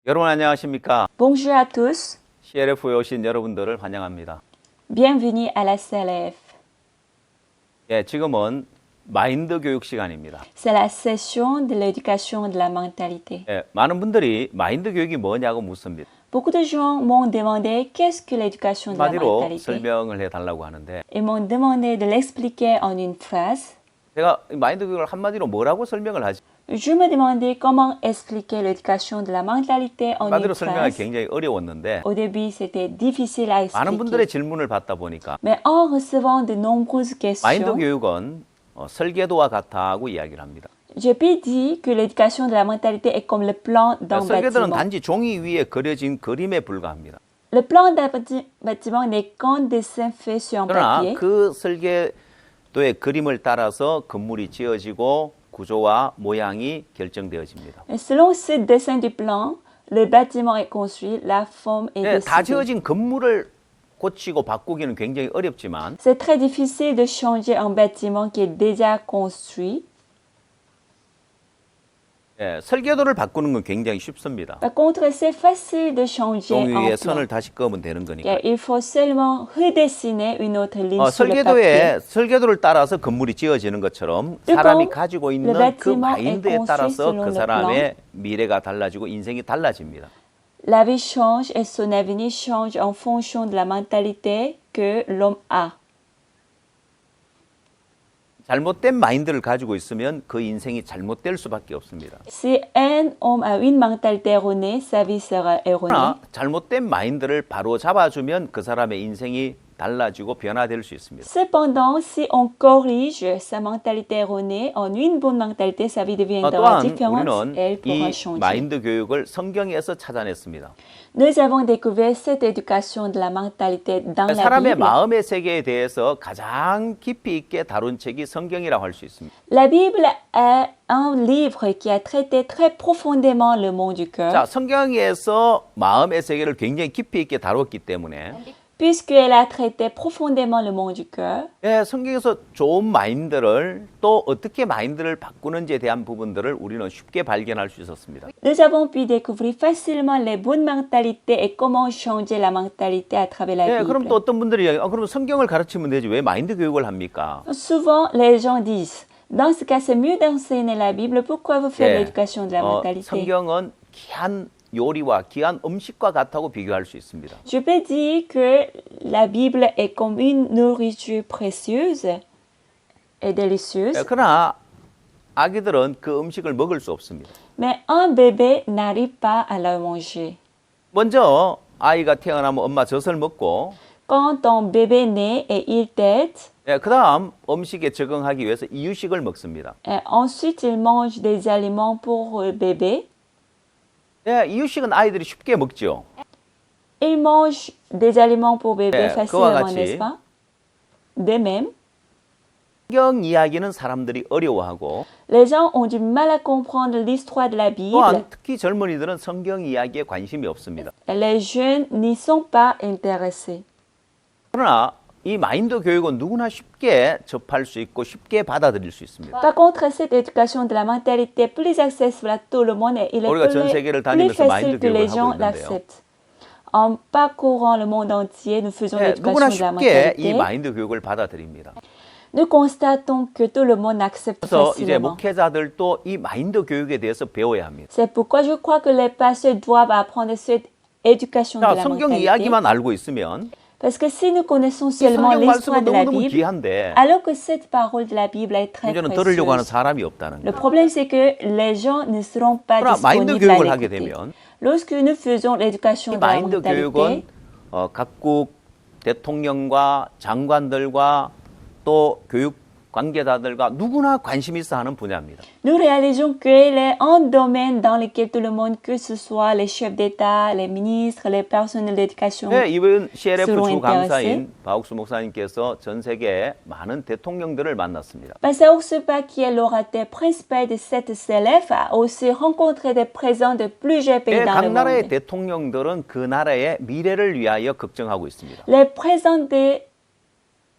여러분 안녕하십니까? Bonjour à tous, CLF에 오신 여러분들을 환영합니다. bienvenue à la CLF. 예, 지금은 마인드 교육 시간입니다. C'est la session de l'éducation de la mentalité. 예, 많은 분들이 마인드 교육이 뭐냐고 묻습니다. Beaucoup de gens m'ont demandé qu'est-ce que l'éducation de la 한마디로 mentalité. 설명을 해달라고 하는데 Ils m'ont demandé de l'expliquer en une phrase. 제가 마인드 교육을 한마디로 뭐라고 설명을 하지? Je me demandais comment expliquer l'éducation de la mentalité en une 한마디로 설명하기 phrase. 굉장히 어려웠는데 Au début, c'était difficile à 많은 분들의 expliquer. 질문을 받다 보니까 Mais en recevant de nombreuses 마인드 questions, 교육은 설계도와 같다고 이야기를 합니다. je peux dire que l'éducation de la mentalité est comme le plan d'un 설계도는 bâtiment. 단지 종이 위에 그려진 그림에 불과합니다. Le plan d'un bâtiment n'est qu'un dessin fait sur un 그러나 papier. 그 설계도의 그림을 따라서 건물이 지어지고 구조와 모양이 결정되어집니다. Et selon ce dessin du plan, le bâtiment est construit, la forme est 네, 다 décidée. 지어진 건물을 고치고 바꾸기는 굉장히 어렵지만 C'est très difficile de changer un bâtiment qui est déjà construit. 설계도를 바꾸는 건 굉장히 쉽습니다. Par contre, c'est facile de changer 종이 un 위에 plan. 선을 다시 그으면 되는 거니까. Car il faut seulement redessiner une autre ligne sur le papier. 설계도를 따라서 건물이 지어지는 것처럼 그리고 사람이 가지고 있는 le 그 bâtiment 마인드에 est construit 따라서 selon 그 le 사람의 미래가 달라지고 인생이 달라집니다. La vie change et son avenir change en fonction de la mentalité que l'homme a. 잘못된 마인드를 가지고 있으면 그 인생이 잘못될 수밖에 없습니다. Si un homme a une mentalité erronée, sa vie sera erronée. 그러나 잘못된 마인드를 바로 잡아주면 그 사람의 인생이 달라지고 변화될 수 있습니다. Cependant, si on corrige sa mentalité erronée en une bonne mentalité, sa vie deviendra 또한 différente 우리는 et elle pourra 이 changer. 마인드 교육을 성경에서 찾아냈습니다. Nous avons découvert cette éducation de la mentalité dans la 사람의 Bible. 마음의 세계에 대해서 가장 깊이 있게 다룬 책이 성경이라고 할 수 있습니다. La Bible est un livre qui a traité très profondément le monde du cœur. 자, 성경에서 마음의 세계를 굉장히 깊이 있게 다뤘기 때문에 Puisqu'elle a traité profondément le monde du cœur, 성경에서 좋은 마인드를 또 어떻게 마인드를 바꾸는지에 대한 부분들을 우리는 쉽게 발견할 수 있었습니다. nous avons pu découvrir facilement les bonnes mentalités et comment changer la mentalité à travers la Bible. 그럼 또 어떤 분들이 그럼 성경을 가르치면 되지 왜 마인드 교육을 합니까? Souvent, les gens disent, dans ce cas, c'est mieux d'enseigner la Bible, pourquoi vous faites l'éducation de la mentalité? 성경은 귀한 요리와 귀한 음식과 같다고 비교할 수 있습니다. Je peux dire que la Bible est comme une nourriture précieuse et délicieuse, 그러나 아기들은 그 음식을 먹을 수 없습니다. mais un bébé n'arrive pas à la manger. 먼저 아이가 태어나면 엄마 젖을 먹고 Quand un bébé naît et il tète, 그 다음 음식에 적응하기 위해서 이유식을 먹습니다. et ensuite il mange des aliments pour le bébé. 이유식은 아이들이 쉽게 먹죠. Il mange des aliments pour bébé 그와 facilement, 같이 n'est-ce pas? De même, 성경 이야기는 사람들이 어려워하고 les gens ont du mal à comprendre l'histoire de la Bible. 또한 특히 젊은이들은 성경 이야기에 관심이 없습니다. Et les jeunes n'y sont pas intéressés. 그러나 이 마인드 교육은 누구나 쉽게 접할 수 있고 쉽게 받아들일 수 있습니다. Par contre, cette éducation de la mentalité est plus accessible à tout le monde et il est 우리가 전 세계를 plus 다니면서 facile 마인드 que les 교육을 gens 하고 있는데요. l'acceptent. En parcourant le monde entier, nous faisons 누구나 l'éducation de la 쉽게 이 mentalité. 마인드 교육을 받아들입니다. Nous constatons que tout le monde accepte 그래서 이제 facilement. 목회자들도 이 마인드 교육에 대해서 배워야 합니다. C'est pourquoi je crois que les pasteurs doivent apprendre cette éducation de 자, la 성경 mentalité. 이야기만 알고 있으면 Parce que si nous connaissons 이 seulement 성경 l'histoire 말씀은 de la 너무너무 Bible, 귀한데 alors que cette parole de la Bible est très 문제는 들으려고 하는 précieuse. 사람이 없다는 Le 거예요. problème, c'est que les gens ne seront pas 그러나 마인드 disponibles à 교육을 하게 l'écouter. 되면 Lorsque nous faisons l'éducation 이 de la 마인드 교육은 mentalité, 각국 대통령과 장관들과 또 교육 관계자들과 누구나 관심 있어 하는 분야입니다. nous réalisons qu'il est un domaine dans lequel tout le monde, que ce soit les chefs d'État, les ministres, les personnels d'éducation, 이번 CLF seront 주 intéressés. 강사인 바욱수 목사님께서 전 세계 많은 대통령들을 만났습니다. Pasteur Oursepa, qui est l'orateur principal de cette CLF, a aussi rencontré des présidents de plusieurs pays dans 각 le 나라의 monde. 대통령들은 그 나라의 미래를 위하여 걱정하고 있습니다. Les présidents de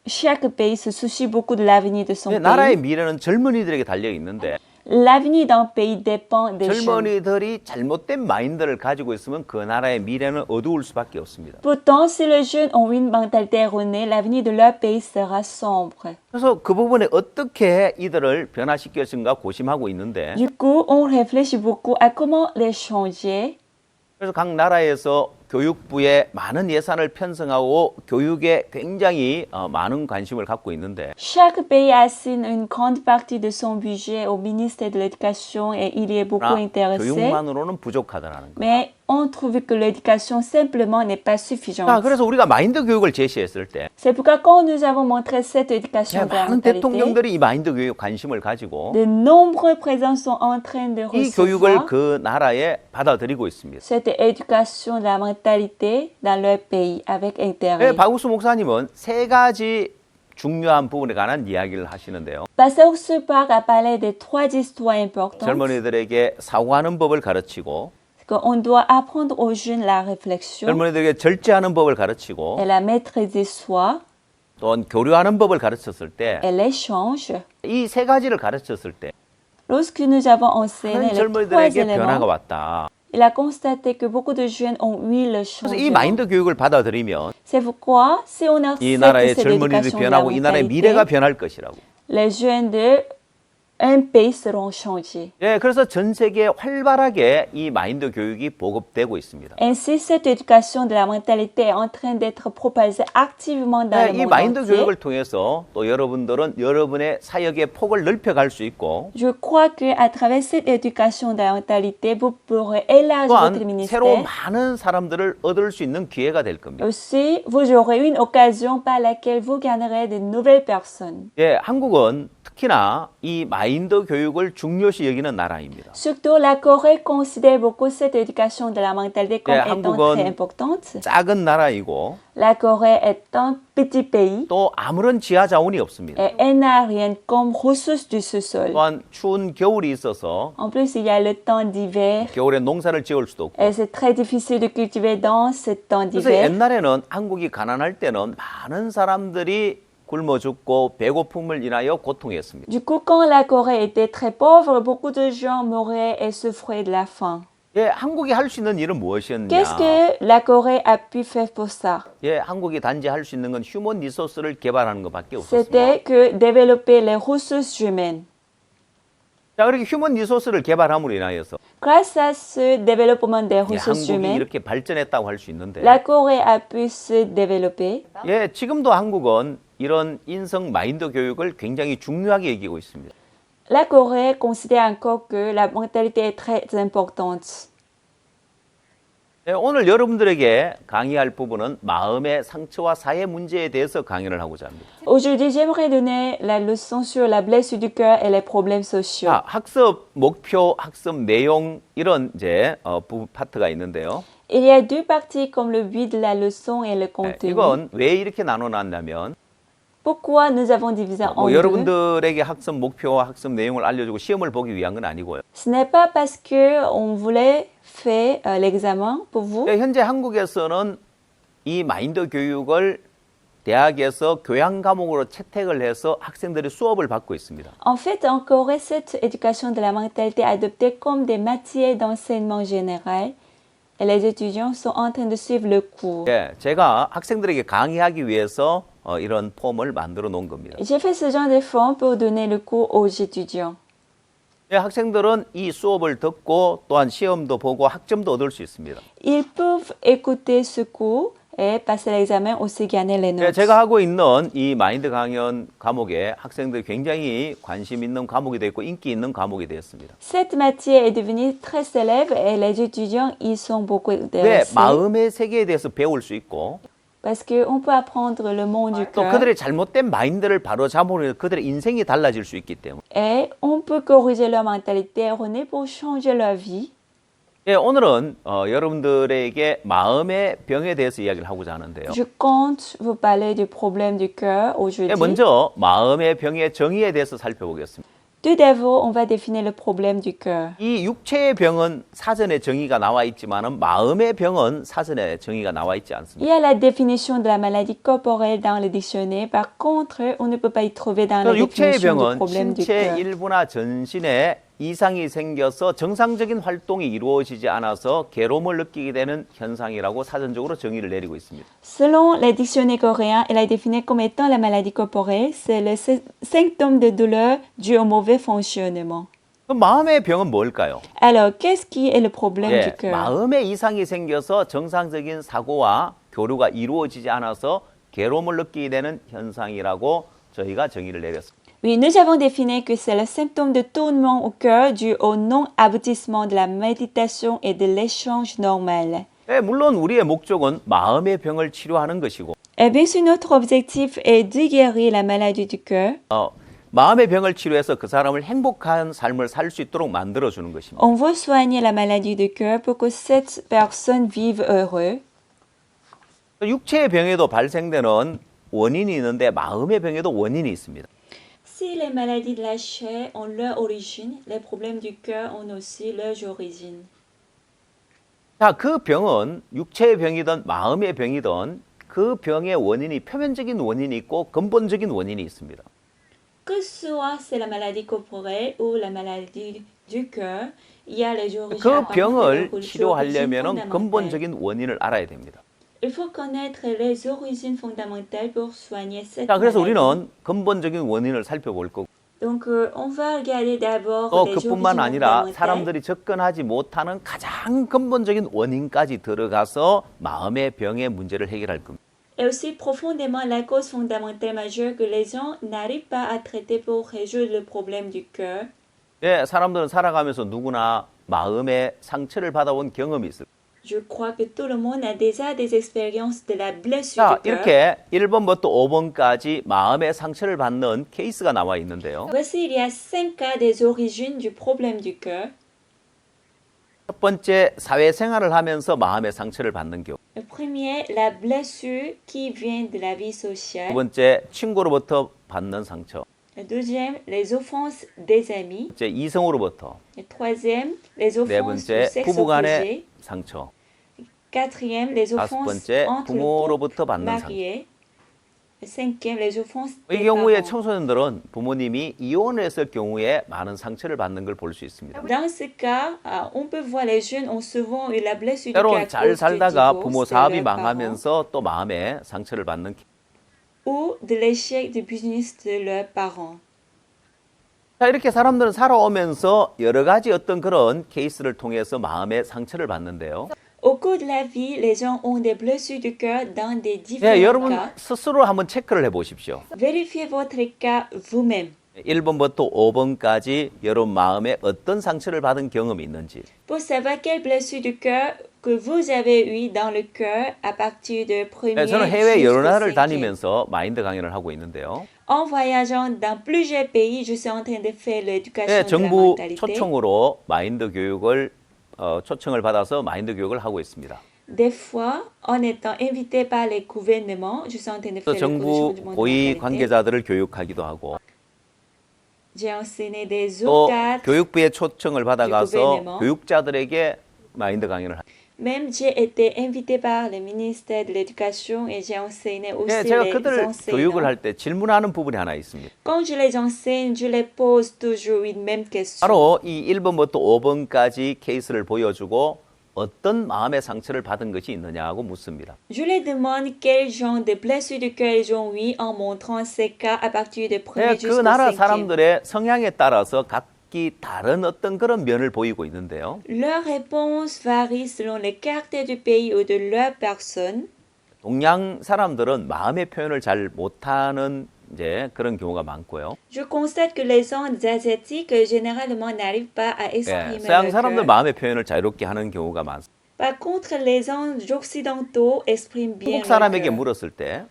chaque pays se soucient beaucoup de l'avenir de son pays. 나라의 미래는 젊은이들에게 달려 있는데 L'avenir d'un pays dépend des jeunes. 젊은이들이 잘못된 마인드를 가지고 있으면 그 나라의 미래는 어두울 수밖에 없습니다. Pourtant, si les jeunes ont une mentalité erronée, l'avenir de leur pays sera sombre. 그래서 그 부분에 어떻게 이들을 변화시킬 것인가 고심하고 있는데 Du coup, on réfléchit beaucoup à comment les changer. 그래서 각 나라에서 교육부에 많은 예산을 편성하고 교육에 굉장히 많은 관심을 갖고 있는데 Chaque pays assigne une grande partie de son budget au ministère de l'Éducation et il y est beaucoup intéressé. 교육만으로는 부족하다라는 거예요. Mais on trouve que l'éducation simplement n'est pas suffisante. 자, 그래서 우리가 마인드 교육을 제시했을 때 C'est pourquoi quand nous avons montré cette éducation de la 많은 mentalité, 대통령들이 이 마인드 교육 관심을 가지고 de nombreux présidents sont en train de 이 교육을 recevoir 그 나라에 받아들이고 있습니다. cette éducation de la mentalité dans leur pays avec 네, intérêt. 박우수 목사님은 세 가지 중요한 부분에 관한 이야기를 하시는데요. Pasteur Separk a parlé de trois histoires importantes. 젊은이들에게 사고하는 법을 가르치고 On doit apprendre aux jeunes la réflexion 젊은이들에게 절제하는 법을 가르치고 et la maîtrise de soi 또한 교류하는 법을 가르쳤을 때 et l'échange. 이 세 가지를 가르쳤을 때 Lorsque nous avons enseigné 많은 les trois 젊은이들에게 변화가 éléments, 왔다. il a constaté que beaucoup de jeunes ont eu le 그래서 이 changement. 마인드 교육을 받아들이면 C'est pourquoi, si on 이 accepte 나라의 cette 젊은이들이 éducation de la 변하고 이 나라의 미래가 mentalité, 변할 것이라고. les jeunes de un pays seront changés. 예, 그래서 전 세계에 활발하게 이 마인드 교육이 보급되고 있습니다. Ainsi, cette éducation de la mentalité est en train d'être propagée activement dans 네, le 이 monde 마인드 entier. 교육을 통해서 또 여러분들은 여러분의 사역의 폭을 넓혀갈 수 있고 Je crois que à travers cette éducation de la mentalité, vous pourrez élargir votre 또한 ministère. 새로운 많은 사람들을 얻을 수 있는 기회가 될 겁니다. Aussi, vous aurez une occasion par laquelle vous gagnerez de nouvelles personnes. 예, 한국은 특히나 이 마인드 교육을 중요시 여기는 나라입니다. Surtout, la Corée considère beaucoup cette éducation de la mentalité comme 네, étant 한국은 très importante. 작은 나라이고 La Corée est un petit pays 또 아무런 지하 자원이 없습니다. et elle n'a rien comme ressource du sous-sol. 또한 추운 겨울이 있어서 En plus, il y a le temps d'hiver 겨울에 농사를 지을 수도 없고 et c'est très difficile de cultiver dans ce temps 그래서 d'hiver. 옛날에는 한국이 가난할 때는 많은 사람들이 굶어 죽고 배고픔을 인하여 고통했습니다. Du coup, quand la Corée était très pauvre, beaucoup de gens mouraient et souffraient de la faim. 예, 한국이 할 수 있는 일은 무엇이었냐? Qu'est-ce que la Corée a pu faire pour ça? 예, 한국이 단지 할 수 있는 건 휴먼 리소스를 개발하는 것밖에 없었습니다. C'était que développer les ressources humaines. 자, 그렇게 휴먼 리소스를 개발함으로 인하여서 Grâce à ce développement des 예, ressources 한국이 humaines, 이렇게 발전했다고 할 수 있는데 la Corée a pu se développer. 예, 지금도 한국은 이런 인성 마인드 교육을 굉장히 중요하게 여기고 있습니다. La Corée considère encore que la mentalité est très importante. 예, 오늘 여러분들에게 강의할 부분은 마음의 상처와 사회 문제에 대해서 강의를 하고자 합니다. Aujourd'hui, j'aimerais donner la leçon sur la blessure du cœur et les problèmes sociaux. 자, 학습 목표, 학습 내용 이런 이제 부분 파트가 있는데요. Il y a deux parties comme le but de la leçon et le 예, contenu. 이건 왜 이렇게 나눠놨냐면 Pourquoi nous avons divisé en deux? 여러분들에게 학습 목표와 학습 내용을 알려주고 시험을 보기 위한 건 아니고요. Ce n'est pas parce que on voulait faire l'examen pour vous. 예, 현재 한국에서는 이 마인드 교육을 대학에서 교양 과목으로 채택을 해서 학생들이 수업을 받고 있습니다. En fait, en Corée, cette éducation de la mentalité est adoptée comme des matières d'enseignement général et les étudiants sont en train de suivre le cours. 예, 제가 학생들에게 강의하기 위해서 이런 폼을 만들어 놓은 겁니다. J'ai fait ce genre de forme pour donner le cours aux étudiants. 예, 학생들은 이 수업을 듣고 또한 시험도 보고 학점도 얻을 수 있습니다. Ils peuvent écouter ce cours et passer l'examen aussi gagner les 예, notes. 제가 하고 있는 이 마인드 강연 과목에 학생들이 굉장히 관심 있는 과목이 됐고 인기 있는 과목이 되었습니다. Cette matière est devenue très célèbre et les étudiants y sont beaucoup 왜 intéressés. 마음의 세계에 대해서 배울 수 있고 Parce qu'on peut apprendre le monde du 또 cœur 그들의 잘못된 마인드를 바로 잡으면 그들의 인생이 달라질 수 있기 때문에 et on peut corriger leur mentalité erronée pour changer leur vie. 예, 오늘은 여러분들에게 마음의 병에 대해서 이야기를 하고자 하는데요. Je compte vous parler du problème du cœur 예, aujourd'hui. 먼저 마음의 병의 정의에 대해서 살펴보겠습니다. Tout d'abord, on va définir le problème du cœur. 이 육체의 병은 사전에 정의가 나와 있지만은 마음의 병은 사전에 정의가 나와 있지 Il 않습니다. y a la définition de la maladie corporelle dans le dictionnaire. Par contre, on ne peut pas y trouver dans la 육체의 définition du 병은 problème du 신체 cœur. 일부나 전신에 이상이 생겨서 정상적인 활동이 이루어지지 않아서 괴로움을 느끼게 되는 현상이라고 사전적으로 정의를 내리고 있습니다. Selon les dictionnaires coréens, elle est définie comme étant la maladie corporelle, c'est le symptôme de douleur dû au mauvais fonctionnement. 그럼 마음의 병은 뭘까요? Alors, qu'est-ce qui est le problème du cœur? 마음에 이상이 생겨서 정상적인 사고와 교류가 이루어지지 않아서 괴로움을 느끼게 되는 현상이라고 저희가 정의를 내렸습니다. Oui, nous avons défini que c'est le symptôme de tournement au cœur dû au non-aboutissement de la méditation et de l'échange normal. 물론 우리의 목적은 마음의 병을 치료하는 것이고 Et bien sûr, notre objectif est de guérir la maladie du cœur. 마음의 병을 치료해서 그 사람을 행복한 삶을 살 수 있도록 만들어주는 것입니다. On veut soigner la maladie du cœur pour que cette personne vive heureux. 육체의 병에도 발생되는 원인이 있는데 마음의 병에도 원인이 있습니다. Si les maladies de la chair ont leur origine, les problèmes du cœur ont aussi leur origine. 자, 그 병은 육체의 병이든 마음의 병이든 그 병의 원인이 표면적인 원인이 있고 근본적인 원인이 있습니다. Que soit c'est la maladie corporelle ou la maladie du cœur, il y a les origines 그 apparentes et 병을 les 치료하려면 origines fondamentales. 근본적인 원인을 알아야 됩니다. Il faut connaître les origines fondamentales pour soigner cette 자, 그래서 maladie. 우리는 근본적인 원인을 살펴볼 거고 Donc, on va regarder d'abord 또 les 그뿐만 origines 아니라 fondamentales. 사람들이 접근하지 못하는 가장 근본적인 원인까지 들어가서 마음의 병의 문제를 해결할 겁니다. Et aussi profondément la cause fondamentale majeure que les gens n'arrivent pas à traiter pour résoudre le problème du cœur. 예, 사람들은 살아가면서 누구나 마음의 상처를 받아온 경험이 있을 거예요. Je crois que tout le monde a déjà des expériences de la blessure 자, du cœur. 이렇게 1번부터 5번까지 마음의 상처를 받는 케이스가 나와 있는데요. Voici, il y a 5 cas des origines du problème du cœur. 첫 번째, 사회생활을 하면서 마음의 상처를 받는 경우. Le premier, la blessure qui vient de la vie 두 sociale. 번째, 친구로부터 받는 상처. Le deuxième, les offenses des amis. 두 번째, 이성으로부터. Le troisième, les 네 offenses du 번째, sexe 부부 간의 opposé. 상처. Quatrième, les 다섯 offenses 번째, entre le 부모로부터 couple 받는 상처. marié. Le cinquième, les offenses 이 des 경우에 parents. 청소년들은 부모님이 이혼했을 경우에 많은 상처를 받는 걸 볼 수 있습니다. Dans ce cas, on peut voir les jeunes ont souvent eu la blessure du cœur 때론 à 잘 cause du 살다가 divorce 부모 de 사업이 leurs parents 망하면서 또 마음에 상처를 받는 ou de l'échec du business de leurs parents. 자, 이렇게 사람들은 살아오면서 여러 가지 어떤 그런 케이스를 통해서 마음의 상처를 받는데요. Au cours de la vie, les gens ont des blessures du cœur dans des 예, différents 여러분 cas. 스스로 한번 체크를 해 보십시오. Vérifiez votre cas vous-même 1번부터 5번까지 여러분 마음에 어떤 상처를 받은 경험이 있는지. pour savoir quelle blessure du cœur que vous avez eu dans le cœur à partir de 예, premier 저는 해외 여러 jusqu'au 나라를 cinquième. 다니면서 마인드 강연을 하고 있는데요. En voyageant dans plusieurs pays, je suis en train de faire l'éducation 예, de la 정부 mentalité. 초청으로 마인드 교육을 초청을 받아서 마인드 교육을 하고 있습니다. Des fois, en étant invité par les gouvernements, je suis en train de 또 faire le cours de 정부 changement de 고위 mentalité. 관계자들을 교육하기도 하고 J'ai enseigné des 또 autres cadres. 교육부의 초청을 받아가서 gouvernement. 교육자들에게 마인드 강연을 합니다. Même j'ai été invité par le ministère de l'Éducation et j'ai enseigné aussi 예, 제가 les 그들 교육을 enseignants. 할 때 질문하는 부분이 하나 있습니다. Quand je les enseigne, je les pose toujours une même question. 바로 이 1번부터 5번까지 케이스를 보여주고 어떤 마음의 상처를 받은 것이 있느냐고 묻습니다. Je les demande quel genre de blessure du cœur ils ont eu en montrant ces cas à partir de 예, premier 그 jusqu'au 나라 cinquième. 사람들의 성향에 따라서 각기 다른 어떤 그런 면을 보이고 있는데요. Leurs réponses varient selon les caractères du pays ou de leur personne. 동양 사람들은 마음의 표현을 잘 못하는 이제 그런 경우가 많고요. Je constate que les gens asiatiques généralement n'arrivent pas à 예, exprimer 서양 leur 사람들 cœur. 마음의 표현을 자유롭게 하는 경우가 많습니다. Par contre, les gens occidentaux expriment bien 한국 leur 사람에게 cœur. 물었을 때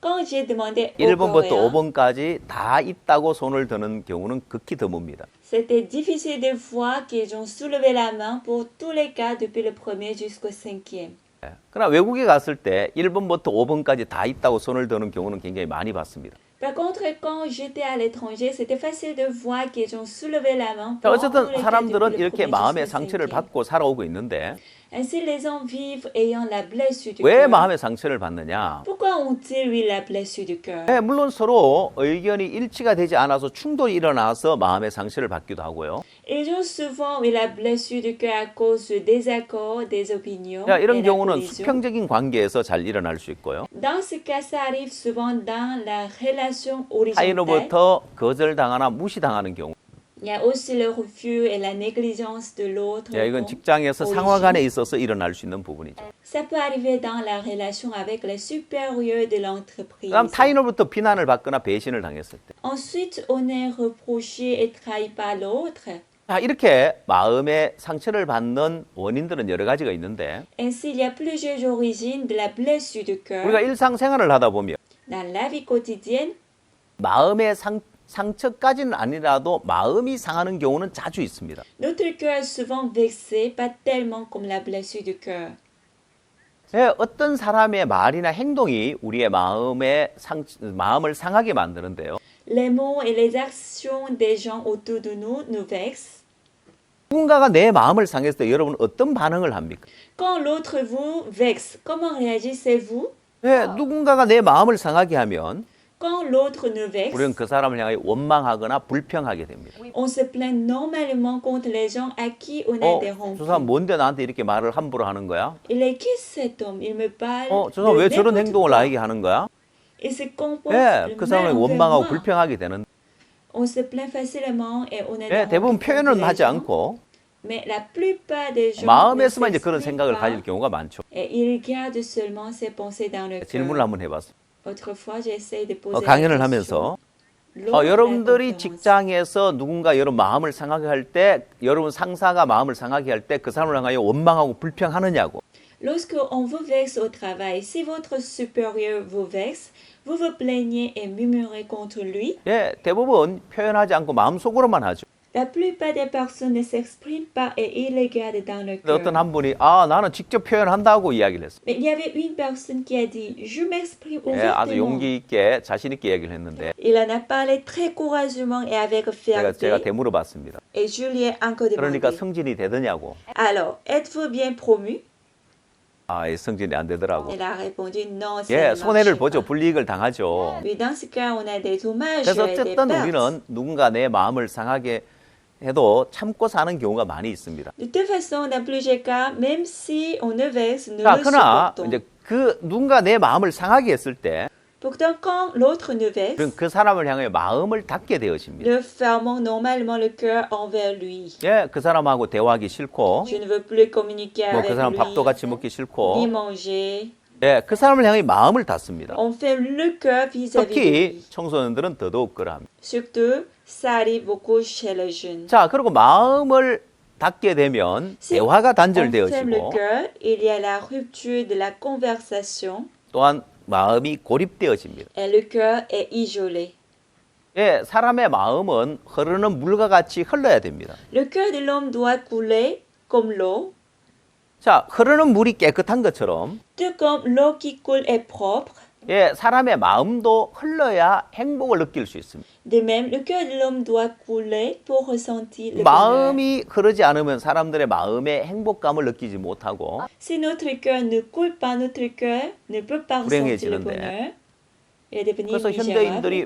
Quand j'ai demandé aux 1번부터 Coréens, 5번까지 다 있다고 손을 드는 경우는 극히 드뭅니다. c'était difficile de voir qu'ils ont soulevé la main pour tous les cas depuis le premier jusqu'au cinquième. 예, 그러나 외국에 갔을 때 1번부터 5번까지 다 있다고 손을 드는 경우는 굉장히 많이 봤습니다. Par contre, quand j'étais à l'étranger, c'était facile de voir que les gens soulevaient la main 자, pour 어쨌든 enlever 사람들은 le 이렇게 premier 마음의 jusqu'au 상처를 cinquième. 받고 살아오고 있는데 Ainsi, les gens vivent ayant la blessure du 왜 cœur. 마음의 상처를 받느냐? Pourquoi ont-ils, oui, la blessure du cœur? 네, 물론 서로 의견이 일치가 되지 않아서 충돌이 일어나서 마음의 상처를 받기도 하고요. Ils ont souvent, oui, la blessure du cœur à cause du désaccord des opinions 자, et 이런 la 경우는 collision. 수평적인 관계에서 잘 일어날 수 있고요. Dans ce cas, ça arrive souvent dans la relation horizontale. 타인으로부터 거절당하나 무시당하는 경우. Il y a aussi le refus et la négligence de l'autre. 야, 이건 comme 직장에서 origine. 상하간에 있어서 일어날 수 있는 부분이죠. Ça peut arriver dans la relation avec les supérieurs de l'entreprise. 그다음 타인으로부터 비난을 받거나 배신을 당했을 때. Ensuite, on est reproché et trahi par l'autre. 자, 이렇게 마음의 상처를 받는 원인들은 여러 가지가 있는데 Ainsi, il y a plusieurs origines de la blessure du cœur. 우리가 일상생활을 하다 보면 Dans la vie quotidienne, 마음의 상처까지는 아니라도 마음이 상하는 경우는 자주 있습니다. notre cœur est souvent vexé, pas tellement comme la blessure du cœur. 예, 어떤 사람의 말이나 행동이 우리의 마음을 상하게 만드는데요. Les mots et les actions des gens autour de nous nous vexent. 누군가가 내 마음을 상했을 때 여러분 어떤 반응을 합니까? Quand l'autre vous vexe, comment réagissez-vous? 예, 누군가가 내 마음을 상하게 하면 Quand l'autre nous vexe, 우리는 그 사람을 향하여 원망하거나 불평하게 됩니다. on se plaint normalement contre les gens à qui on a des 저 사람 conflits. 뭔데 나한테 이렇게 말을 함부로 하는 거야? Il est qui cet homme? Il me parle 저 사람 de 왜 저런 n'importe 행동을 quoi. 나에게 하는 거야? Il se comporte 예, 그 mal 사람을 envers 원망하고 moi. 불평하게 되는. On se plaint facilement et on a 예, des 대부분 rancœurs 표현은 contre les 하지 gens. 않고 Mais la plupart des gens ne 마음에서만 이제 그런 s'expriment 생각을 pas 가질 경우가 많죠. et ils gardent seulement ses pensées dans le 질문을 cœur. 한번 해봤어요. Autrefois, j'essaie de poser 강연을 la 하면서 question. Lors de la 여러분들이 conférence. 직장에서 누군가 여러분 마음을 상하게 할 때, 여러분 상사가 마음을 상하게 할 때 그 사람을 향하여 원망하고 불평하느냐고. Lorsque on vous vexe au travail, si votre supérieur vous vexe, vous vous plaignez et murmurez contre lui. 예, 대부분 표현하지 않고 마음속으로만 하죠. La plupart des personnes ne s'expriment pas et ils les gardent dans le 근데 cœur. 어떤 한 분이 나는 직접 표현한다고 이야기를 했어요. Mais il y avait une personne qui a dit, je m'exprime 예, 아주 ouvertement. 용기 있게 자신 있게 이야기를 했는데 Il en a parlé très courageusement et avec 제가 fierté. 되물어봤습니다. Et je lui ai encore 그러니까 demandé, 승진이 되더냐고. alors, êtes-vous bien promu? 예, 승진이 안 되더라고. Elle a répondu, non, ça 예, ne 손해를 marche 보죠. pas. 불이익을 당하죠. Oui, dans ce cas, on a des dommages 그래서 et des 어쨌든 pertes. 우리는 누군가 내 마음을 상하게 해도 참고 사는 경우가 많이 있습니다. De toute façon, dans plusieurs cas, même si on ne vexe, nous 자, le 그러나 supportons. 이제 그 누군가 내 마음을 상하게 했을 때 Pourtant, quand l'autre nous vexe, 우리는 그 사람을 향해 마음을 닫게 되어집니다. nous fermons normalement le cœur envers lui. 예, 그 사람하고 대화하기 싫고, Je ne veux plus communiquer 뭐 avec 그 사람 lui, 밥도 같이 먹기 ni 싫고, manger. 예, 그 사람을 향해 마음을 닫습니다. On ferme le cœur vis-à-vis de 특히 lui. 청소년들은 더더욱 그러합니다. Surtout, ça arrive beaucoup chez les jeunes. 자, 그리고 마음을 닫게 되면 Si 대화가 on ferme le 단절되어지고 cœur, il y a la rupture de la conversation 또한 마음이 고립되어집니다. et le cœur est isolé. 예, 사람의 마음은 흐르는 물과 같이 흘러야 됩니다. Le cœur de l'homme doit couler comme l'eau, 자, 흐르는 물이 깨끗한 것처럼 tout comme l'eau qui coule est propre. 예, 사람의 마음도 흘러야 행복을 느낄 수 있습니다. De même, le cœur de l'homme doit couler pour ressentir le bonheur. 마음이 흐르지 않으면 사람들의 마음의 행복감을 느끼지 못하고 Si notre cœur ne coule pas, notre cœur ne peut pas ressentir le 불행해지는데. bonheur. Il va devenir 그래서 misérable. 현대인들이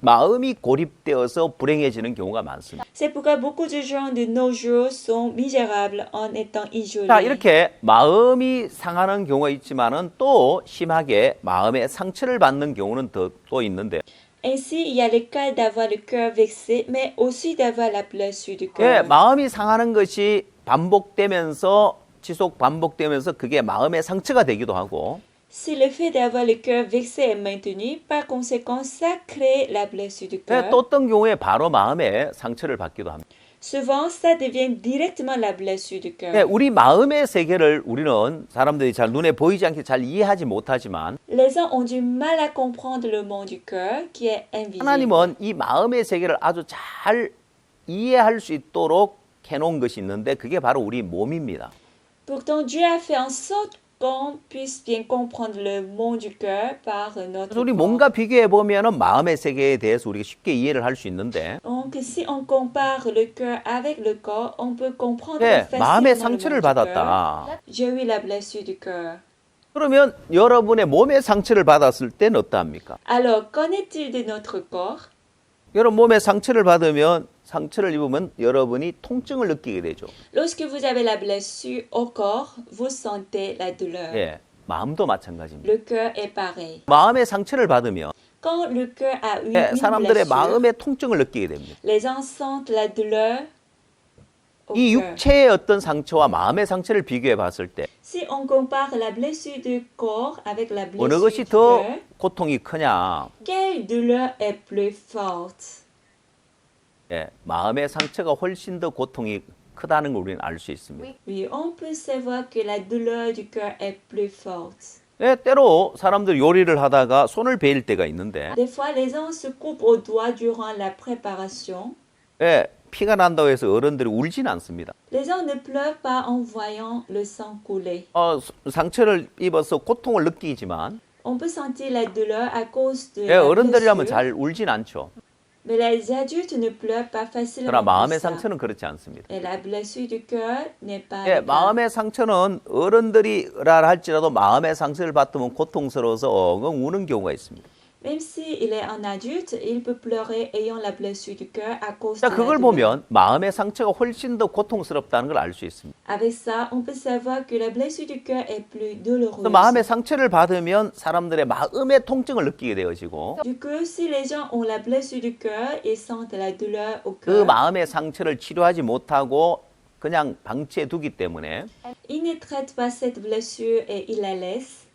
마음이 고립되어서 불행해지는 경우가 많습니다. C'est pourquoi beaucoup de gens de nos jours sont misérables en étant isolés. 자, 이렇게 마음이 상하는 경우가 있지만은 또 심하게 마음의 상처를 받는 경우는 또 있는데, Ainsi, il y a le cas d'avoir le cœur vexé, mais aussi d'avoir la blessure du 예, cœur. 마음이 상하는 것이 반복되면서 그게 마음의 상처가 되기도 하고, Si le fait d'avoir le cœur vexé est maintenu, par conséquent, ça crée la blessure du 예, cœur. 또 어떤 경우에 바로 마음에 상처를 받기도 합니다. Souvent, ça devient directement la blessure du cœur. 예, 우리 마음의 세계를 우리는 사람들이 잘 눈에 보이지 않게 잘 이해하지 못하지만 Les gens ont du mal à comprendre le monde du cœur qui est invisible. 하나님은 이 마음의 세계를 아주 잘 이해할 수 있도록 해놓은 것이 있는데 그게 바로 우리 몸입니다. Pourtant, Dieu a fait en sorte qu'on puisse bien comprendre le monde du cœur par notre 그래서 우리 corps. 몸과 비교해 보면은 마음의 세계에 대해서 우리가 쉽게 이해를 할 수 있는데, Donc, si on compare le cœur avec le corps, on peut comprendre 예, facilement 마음의 le 상처를 monde du cœur. 받았다. J'ai eu la blessure du cœur. 그러면 여러분의 몸의 상처를 받았을 때는 어떠합니까? Alors, qu'en est-il de notre corps? 여러분 몸에 상처를 받으면 상처를 입으면 여러분이 통증을 느끼게 되죠. Lorsque vous avez la blessure au corps, vous sentez la douleur. 예, 마음도 마찬가지입니다. Le cœur est pareil. 마음의 상처를 받으면 Quand le cœur a eu 예, une 사람들의 blessure, 마음의 통증을 느끼게 됩니다. les gens sentent la douleur au 이 cœur. 육체의 어떤 상처와 마음의 상처를 비교해 봤을 때 Si on compare la blessure du corps avec la 어느 blessure 것이 du 더 cœur, 고통이 크냐? quelle douleur est plus forte? 예, 마음의 상처가 훨씬 더 고통이 크다는 걸 우리는 알 수 있습니다. Oui, on peut savoir que la douleur du cœur est plus forte. 예, 때로 사람들 요리를 하다가 손을 베일 때가 있는데 Des fois, les gens se coupent au doigt durant la préparation. 예, 피가 난다고 해서 어른들이 울지는 않습니다. Les gens ne pleurent pas en voyant le sang couler. 상처를 입어서 고통을 느끼지만 On peut sentir la douleur à cause de 예, la 어른들이라면 blessure, 잘 울진 않죠. mais les adultes ne pleurent pas 그러나 facilement pour 마음의 ça. 상처는 그렇지 않습니다. Et la blessure du cœur n'est pas 예, le cas. 마음의 상처는 어른들이라 할지라도 마음의 상처를 받으면 고통스러워서 엉엉 우는 경우가 있습니다. Même s'il est un adulte, il peut pleurer ayant la blessure du cœur à cause 자, de la 그걸 douleur. 보면 마음의 상처가 훨씬 더 고통스럽다는 걸 알 수 있습니다. Avec ça, on peut savoir que la blessure du cœur est plus douloureuse. 그래서 마음의 상처를 받으면 사람들의 마음의 통증을 느끼게 되어지고 Du coup, si les gens ont la blessure du cœur et sentent la douleur au 그 cœur, 마음의 상처를 치료하지 못하고 그냥 방치해 두기 때문에 ils ne traitent pas cette blessure et ils la laissent.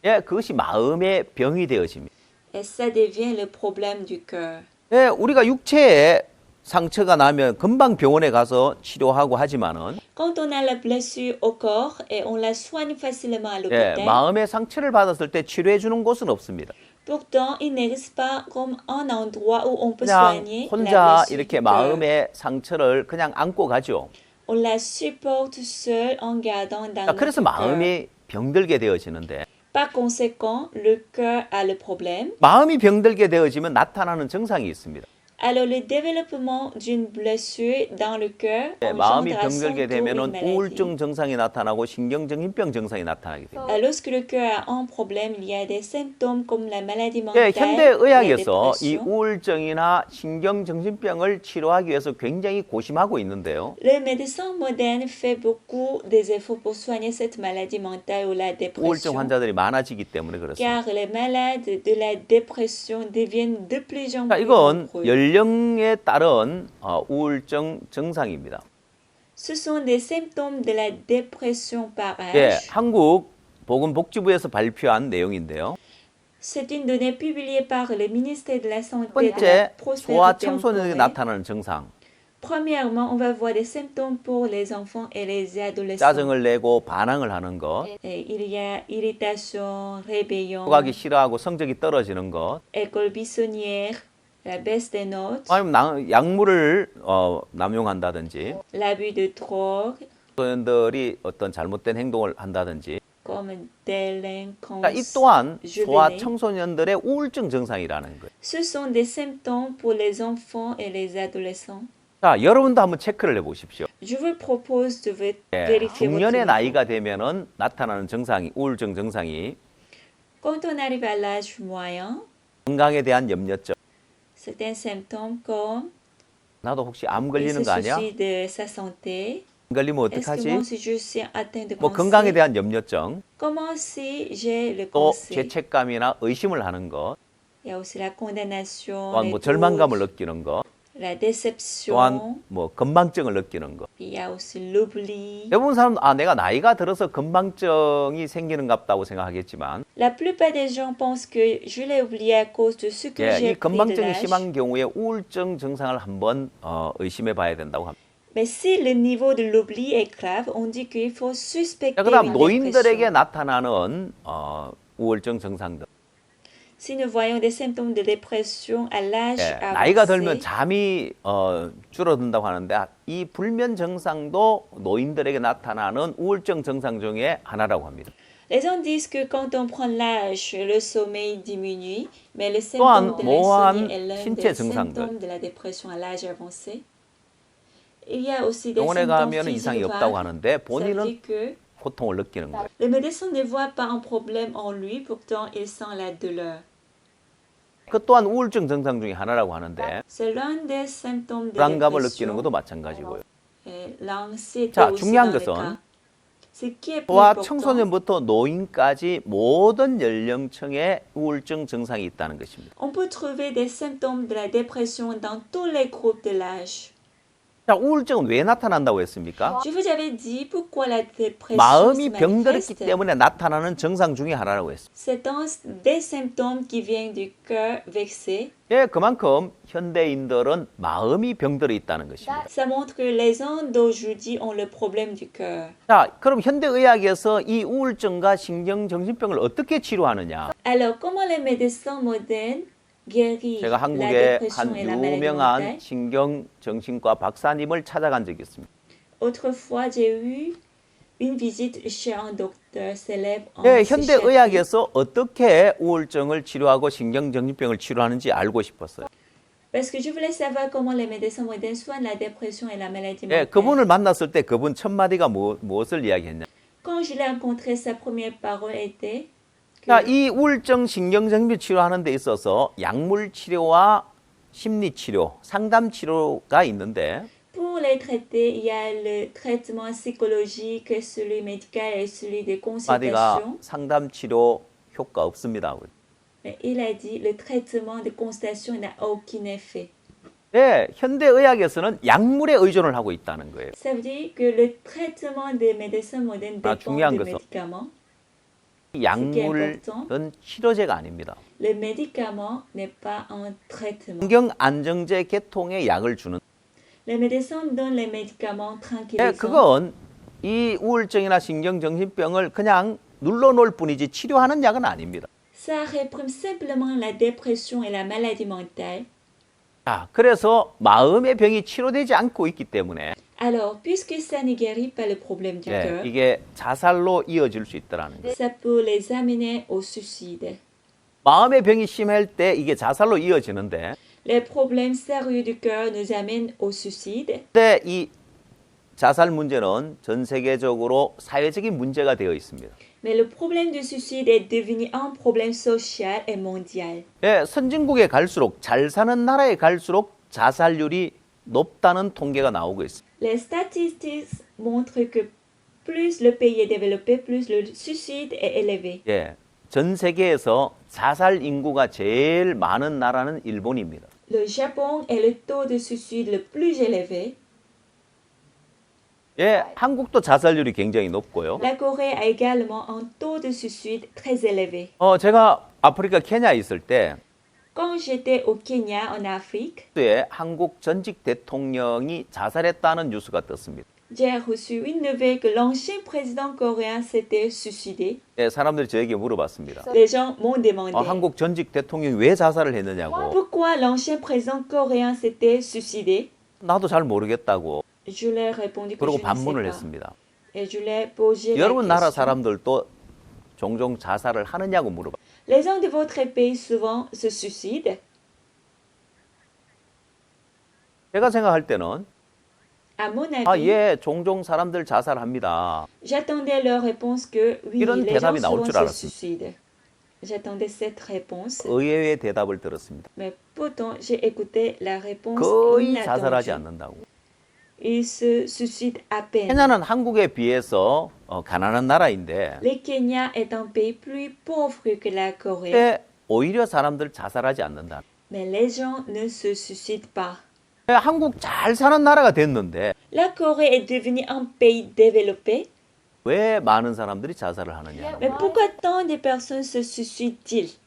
예, 그것이 마음의 병이 되어집니다. Et ça devient le problème du cœur. 예, 우리가 육체에 상처가 나면 금방 병원에 가서 치료하고 하지만은 Quand on a la blessure au corps et on la soigne facilement à 예, l'hôpital, 마음의 상처를 받았을 때 치료해 주는 곳은 없습니다. pourtant, il n'existe pas comme un endroit où on peut 그냥 soigner 혼자 la blessure 이렇게 du cœur. 마음의 상처를 그냥 안고 가죠. On la supporte seul en gardant dans 자, 그래서 notre cœur. 마음이 병들게 되어지는데 Par conséquent, le cœur a le problème. 마음이 병들게 되어지면 나타나는 증상이 있습니다. Alors, le développement d'une blessure dans le cœur 예, 마음이 engendre à son 병들게 tour une 되면은 maladie. 우울증 증상이 나타나고 신경정신병 증상이 나타나게 됩니다. Lorsque le cœur a un problème, il y a des symptômes comme la maladie 예, mentale, 현대 la 의학에서 이 dépression. 우울증이나 신경정신병을 치료하기 위해서 굉장히 고심하고 있는데요. Le médecin moderne fait beaucoup des efforts pour soigner cette maladie mentale ou la 우울증 dépression, 환자들이 많아지기 때문에 그렇습니다. car les malades de la dépression deviennent de plus en 자, plus 이건 nombreux. 연령에 따른 우울증 증상입니다. Ce sont des symptômes de la dépression par 예, âge. 한국 보건복지부에서 발표한 내용인데요. C'est une donnée publiée par le ministère de la 첫 Santé et de la 번째, 소아 Prospérité en 청소년에게 Corée. 나타나는 증상. Premièrement, on va voir des symptômes pour les enfants et les adolescents. 짜증을 내고 반항을 하는 것, Et il y a irritation, rébellion, 가기 싫어하고 성적이 떨어지는 것, école buissonnière, la baisse des notes, 아니면 약물을 남용한다든지, l'abus de drogue, 소년들이 어떤 잘못된 행동을 한다든지, comme 이 délinquance 또한 소아 juvénile. 청소년들의 우울증 증상이라는 거예요. Ce sont des symptômes pour les enfants et les adolescents. 자, 여러분도 한번 체크를 해보십시오. Je vous propose de 예, vérifier votre 중년의 niveau. 나이가 되면은 나타나는 증상이 우울증 증상이 Quand on arrive à l'âge moyen, 건강에 대한 염려증. certains symptômes comme 나도 혹시 암 il 걸리는 se 거 아니야? soucie de sa santé. 암 걸리면 Est-ce que 어떡하지? moi si je suis atteint de 뭐 건강에 cancer? 대한 염려증, Comment si j'ai le 또 cancer? 죄책감이나 의심을 하는 것, Il y a aussi la condamnation, 또한 les 뭐 절망감을 doutes, 느끼는 것, la déception. 또한 뭐 건망증을 느끼는 것. Il y a aussi l'oubli. 대부분 사람 내가 나이가 들어서 건망증이 생기는 같다고 생각하겠지만 La plupart des gens pensent que je l'ai oublié à cause de ce que 예, j'ai 이 pris de 건망증이 l'âge. 심한 경우에 우울증 증상을 한번 의심해 봐야 된다고 합니다. Mais si le niveau de l'oubli est grave, on dit qu'il faut suspecter 자, 그다음 une 노인들에게 dépression. 나타나는 우울증 증상들. Si nous voyons des symptômes de dépression à l'âge 예, 나이가 들면 avancé, 잠이 줄어든다고 하는데 이 불면 증상도 노인들에게 나타나는 우울증 증상 중에 하나라고 합니다. Les gens disent que quand on prend l'âge, le sommeil diminue, mais le 또한 symptôme de 모호한 l'insomnie est l'un 신체 des 증상들. symptômes de la dépression à l'âge avancé. Il y a aussi des 병원에 symptômes 가면 이상이 physiques 없다고 vagues. 하는데 Ça veut 본인은 dire que 고통을 느끼는 거예요. le médecin ne voit pas un problème en lui, pourtant il sent la douleur. 그 또한 우울증 증상 중에 하나라고 하는데 C'est l'un des symptômes de 불안감을 느끼는 dépression. 것도 마찬가지고요. Et l'anxiété 자, aussi 중요한 dans le 것은 cas. Ce qui est plus 소아 important, 청소년부터 노인까지 모든 연령층에 우울증 증상이 있다는 것입니다. on peut trouver des symptômes de la dépression dans tous les groupes de l'âge. 자, 우울증은 왜 나타난다고 했습니까? Je vous avais dit pourquoi la dépression se 마음이 병들었기 manifeste. 때문에 나타나는 증상 중에 하나라고 했습니다. C'est des symptômes qui viennent du cœur vexé. 예, 그만큼 현대인들은 마음이 병들어 있다는 것입니다. Ça montre que les gens d'aujourd'hui ont le problème du cœur. 자, 그럼 현대의학에서 이 우울증과 신경정신병을 어떻게 치료하느냐? Alors, comment les médecins modernes guérissent 제가 la 한국의 dépression 한 et la maladie 유명한 mentale? 신경정신과 박사님을 찾아간 적이 있습니다. Autrefois, j'ai eu une visite chez un docteur célèbre en 예, psychiatrie. 현대의학에서 어떻게 우울증을 치료하고 신경정신병을 치료하는지 알고 싶었어요. Parce que je voulais savoir comment les médecins modernes soignent la dépression et la maladie 예, mentale. 그분을 만났을 때 그분 첫 마디가 무엇을 이야기했냐? Quand je l'ai rencontré, sa première parole était que 자, 이 우울증 신경정신병 치료하는 데 있어서 약물 치료와 심리 치료, 상담 치료가 있는데 pour les traiter, il y a le traitement psychologique, celui médical et celui de 마디가 consultation. 상담 치료 효과 없습니다. Mais il a dit le traitement de consultation n'a aucun effet. 예, 현대의학에서는 약물에 의존을 하고 있다는 거예요. Ça veut dire que le traitement des médecins modernes 아, dépend 중요한 du 것은 médicament. 이 약물은 치료제가 아닙니다. Le médicament n'est pas un traitement. 신경 안정제 계통의 약을 주는. Les médecins donnent les médicaments 예, tranquillisants. 그건 이 우울증이나 신경정신병을 그냥 눌러놓을 뿐이지 치료하는 약은 아닙니다. Ça réprime simplement la dépression et la maladie mentale. 자, 그래서 마음의 병이 치료되지 않고 있기 때문에 Alors, puisque ça ne guérit pas le problème du 예, cœur, 이게 자살로 이어질 수 있다는 거예요. ça peut les amener au suicide. 마음의 병이 심할 때 이게 자살로 이어지는데 Les problèmes sérieux du cœur nous amènent au suicide. 근데 이 자살 문제는 전 세계적으로 사회적인 문제가 되어 있습니다. Mais le problème du suicide est devenu un problème social et mondial. 예, 선진국에 갈수록 잘 사는 나라에 갈수록 자살률이 높다는 통계가 나오고 있습니다. Les statistiques montrent que plus le pays est développé, plus le suicide est élevé. 예, 전 세계에서 자살 인구가 제일 많은 나라는 일본입니다. Le Japon est le taux de suicide le plus élevé. 예, 한국도 자살률이 굉장히 높고요. La Corée a également un taux de suicide très élevé. 제가 아프리카 케냐에 있을 때 Quand j'étais au Kenya, en Afrique, 그때 한국 전직 대통령이 자살했다는 뉴스가 떴습니다. j'ai reçu une nouvelle que l'ancien président coréen s'était suicidé. 예, 사람들이 저에게 물어봤습니다. Les gens m'ont demandé 한국 전직 대통령이 왜 자살을 했느냐고. pourquoi l'ancien président coréen s'était suicidé. 나도 잘 모르겠다고. Je leur ai répondu que 그러고 je ne sais 반문을 pas. 했습니다. Et je leur ai posé la 여러분 나라 question. 사람들도 종종 자살을 하느냐고 물어봐. Les gens de votre pays souvent se suicident. 제가 생각할 때는 À mon avis, 예, 종종 사람들 자살합니다. j'attendais leur réponse que oui, 이런 les gens 대답이 나올 souvent 줄 se 알았습니다. suicident. J'attendais cette réponse, 의외의 대답을 들었습니다. mais pourtant j'ai écouté la réponse 거의 자살하지 inattendue. 않는다고. Ils se suicident à peine. 케냐는 한국에 비해서 가난한 나라인데 Le Kenya est un pays plus pauvre que la Corée, 근데 오히려 사람들 자살하지 않는다. mais les gens ne se suicident pas. 한국 잘 사는 나라가 됐는데 La Corée est devenue un pays développé, 왜 많은 사람들이 자살을 하느냐. mais pourquoi tant de personnes se suicident-ils?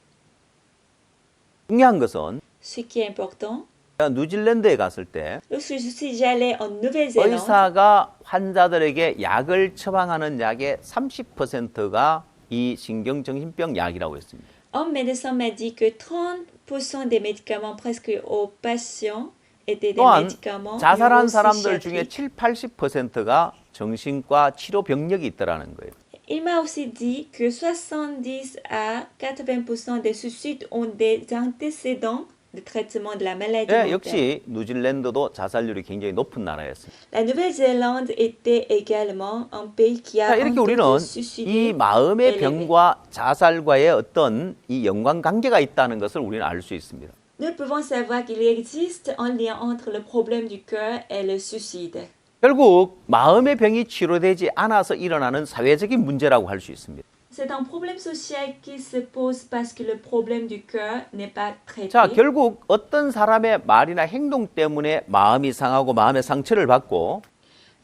중요한 것은 Ce qui est important, 제가 뉴질랜드에 갔을 때 lorsque j'allais en Nouvelle-Zélande, 의사가 환자들에게 약을 처방하는 약의 30%가 이 신경정신병 약이라고 했습니다. un médecin m'a dit que 30% des médicaments prescrits aux patients étaient des 또한 médicaments 자살한 사람들 중에 neuropsychiatriques. 7, 80%가 정신과 치료 병력이 있더라는 거예요. Il m'a aussi dit que 70 à 80% des suicides ont des antécédents de traitement de la maladie 예, mentale. 역시 뉴질랜드도 자살률이 굉장히 높은 나라였습니다. La Nouvelle-Zélande était également un pays qui a 자, un 이렇게 taux 우리는 de 이 suicide 마음의 élevé. 병과 자살과의 어떤 이 연관관계가 있다는 것을 우리는 알 수 있습니다. Nous pouvons savoir qu'il existe un lien entre le problème du cœur et le suicide. 결국 마음의 병이 치료되지 않아서 일어나는 사회적인 문제라고 할 수 있습니다. C'est un problème social qui se pose parce que le problème du cœur n'est pas traité. 자, 결국 어떤 사람의 말이나 행동 때문에 마음이 상하고 마음의 상처를 받고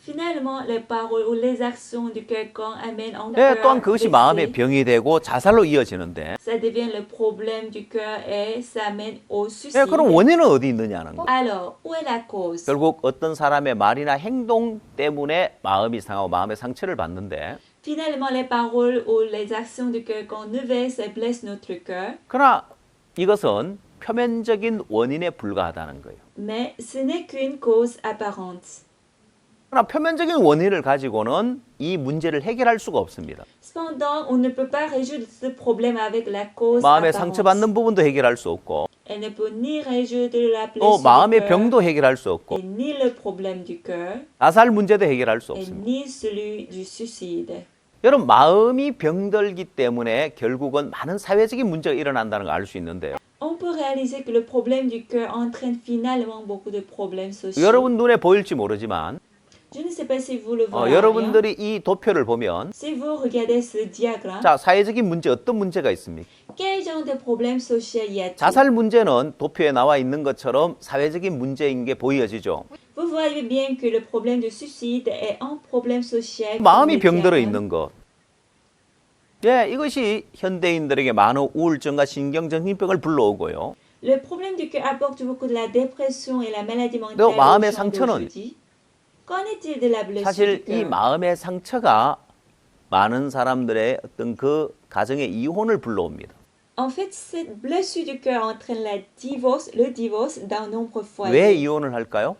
Finalement, les paroles ou les actions du quelqu'un amènent un 예, cœur 또한 그것이 마음의 blessé. 병이 되고 자살로 이어지는데 Ça devient le problème du cœur et ça mène au suicide. 예, 그럼 원인은 어디 있느냐는 거예요. Alors, où est la cause? 결국 어떤 사람의 말이나 행동 때문에 마음이 상하고 마음의 상처를 받는데 Finalement, les paroles ou les actions de quelqu'un nous vexent et blessent notre cœur. 그러나 이것은 표면적인 원인에 불과하다는 거예요. Mais ce n'est qu'une cause apparente. 그러나 표면적인 원인을 가지고는 이 문제를 해결할 수가 없습니다. Cependant, on ne peut pas résoudre ce problème avec la cause 마음의 apparente. 상처받는 부분도 해결할 수 없고 Elle ne peut ni résoudre la 또 blessure du 마음의 cœur, 병도 해결할 수 없고 et ni le problème du cœur, 자살 문제도 해결할 수 et 없습니다. ni celui du suicide. 여러분 마음이 병들기 때문에 결국은 많은 사회적인 문제가 일어난다는 걸 알 수 있는데요. On peut réaliser que le problème du cœur entraîne finalement beaucoup de problèmes sociaux. 여러분 눈에 보일지 모르지만 Je ne sais pas si vous le voyez. 여러분들이 이 도표를 보면 Si vous regardez ce diagramme, 자 사회적인 문제 어떤 문제가 있습니까? quel genre de problème social y a-t-il? 자살 문제는 도표에 나와 있는 것처럼 사회적인 문제인 게 보여지죠. Vous voyez bien que le problème de suicide est un problème social. 마음이 comme le 병들어 diagramme. 있는 것. 예, 이것이 현대인들에게 많은 우울증과 신경정신병을 불러오고요. Le problème du cœur apporte beaucoup de la dépression et la maladie mentale 또 aux 마음의 gens 상처는 d'aujourd'hui. Qu'en est-il de la blessure 사실 du 이 cœur? 마음의 상처가 많은 사람들의 어떤 그 가정의 이혼을 불러옵니다. En fait, cette blessure du cœur entraîne le divorce d'un nombre de 왜 foyers. 이혼을 할까요?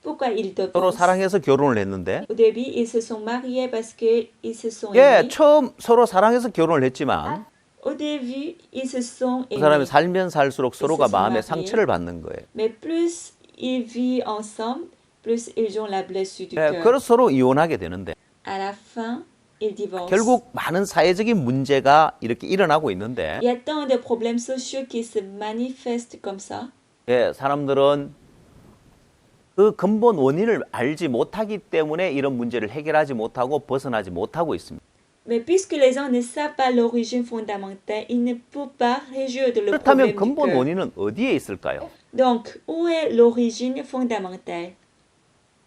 Pourquoi ils 서로 divorcent? 사랑해서 결혼을 했는데 Au début, ils se sont mariés parce qu'ils se sont 예, aimés. 처음 서로 사랑해서 결혼을 했지만 Au début, ils se sont 그 사람이 aimés. 살면 살수록 서로가 있었으면 마음의 말이에요. 상처를 받는 거예요. Mais plus ils vivent ensemble, plus ils ont la blessure du 예, cœur. 그래서 서로 이혼하게 되는데 À la fin, ils divorcent. 결국 많은 사회적인 문제가 이렇게 일어나고 있는데 Il y a tant de problèmes sociaux qui se manifestent comme ça. 예, 사람들은 그 근본 원인을 알지 못하기 때문에 이런 문제를 해결하지 못하고 벗어나지 못하고 있습니다. Mais puisque les gens ne savent pas l'origine fondamentale, ils ne peuvent pas résoudre le 그렇다면 problème du 근본 cœur. 원인은 어디에 있을까요? Donc, où est l'origine fondamentale?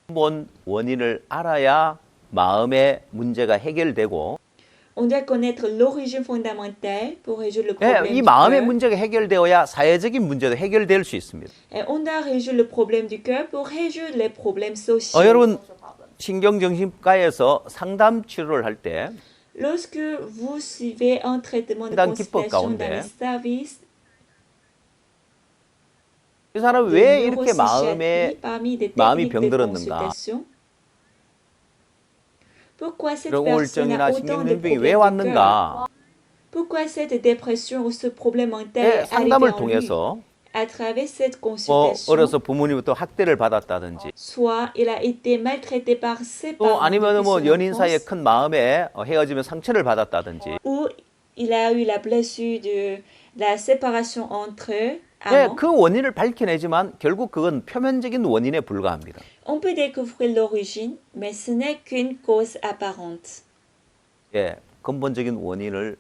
근본 원인을 알아야 마음의 문제가 해결되고 On doit connaître l'origine fondamentale pour résoudre le 예, problème 이 du 마음의 cœur. 문제가 해결되어야 사회적인 문제도 해결될 수 있습니다. Et on doit résoudre le problème du cœur pour résoudre les problèmes sociaux. 여러분 신경정신과에서 상담 치료를 할 때 Lorsque vous suivez un traitement de 상담 기법 consultation dans 가운데 les services 이 사람 de 왜 이렇게 neuropsychiatrie, parmi des 마음이 techniques de 병들었는가? consultation, pourquoi cette 이런 personne a 우울증이나 autant de 신경증병이 problèmes 왜 du cœur? 왔는가? Pourquoi cette dépression ou ce problème mental 예, est arrivé 상담을 en lui? 통해서 À travers cette 뭐 consultation, 어려서 부모님부터 학대를 받았다든지 soit il a été maltraité par ses 또 parents 아니면 depuis 뭐 son 연인 사이에 enfance, 큰 마음에 헤어지면 상처를 받았다든지 ou il a eu la blessure de la séparation entre eux, 예, amants. 그 원인을 밝혀내지만 결국 그건 표면적인 원인에 불과합니다. On peut découvrir l'origine, mais ce n'est qu'une cause apparente. 예, 근본적인 원인을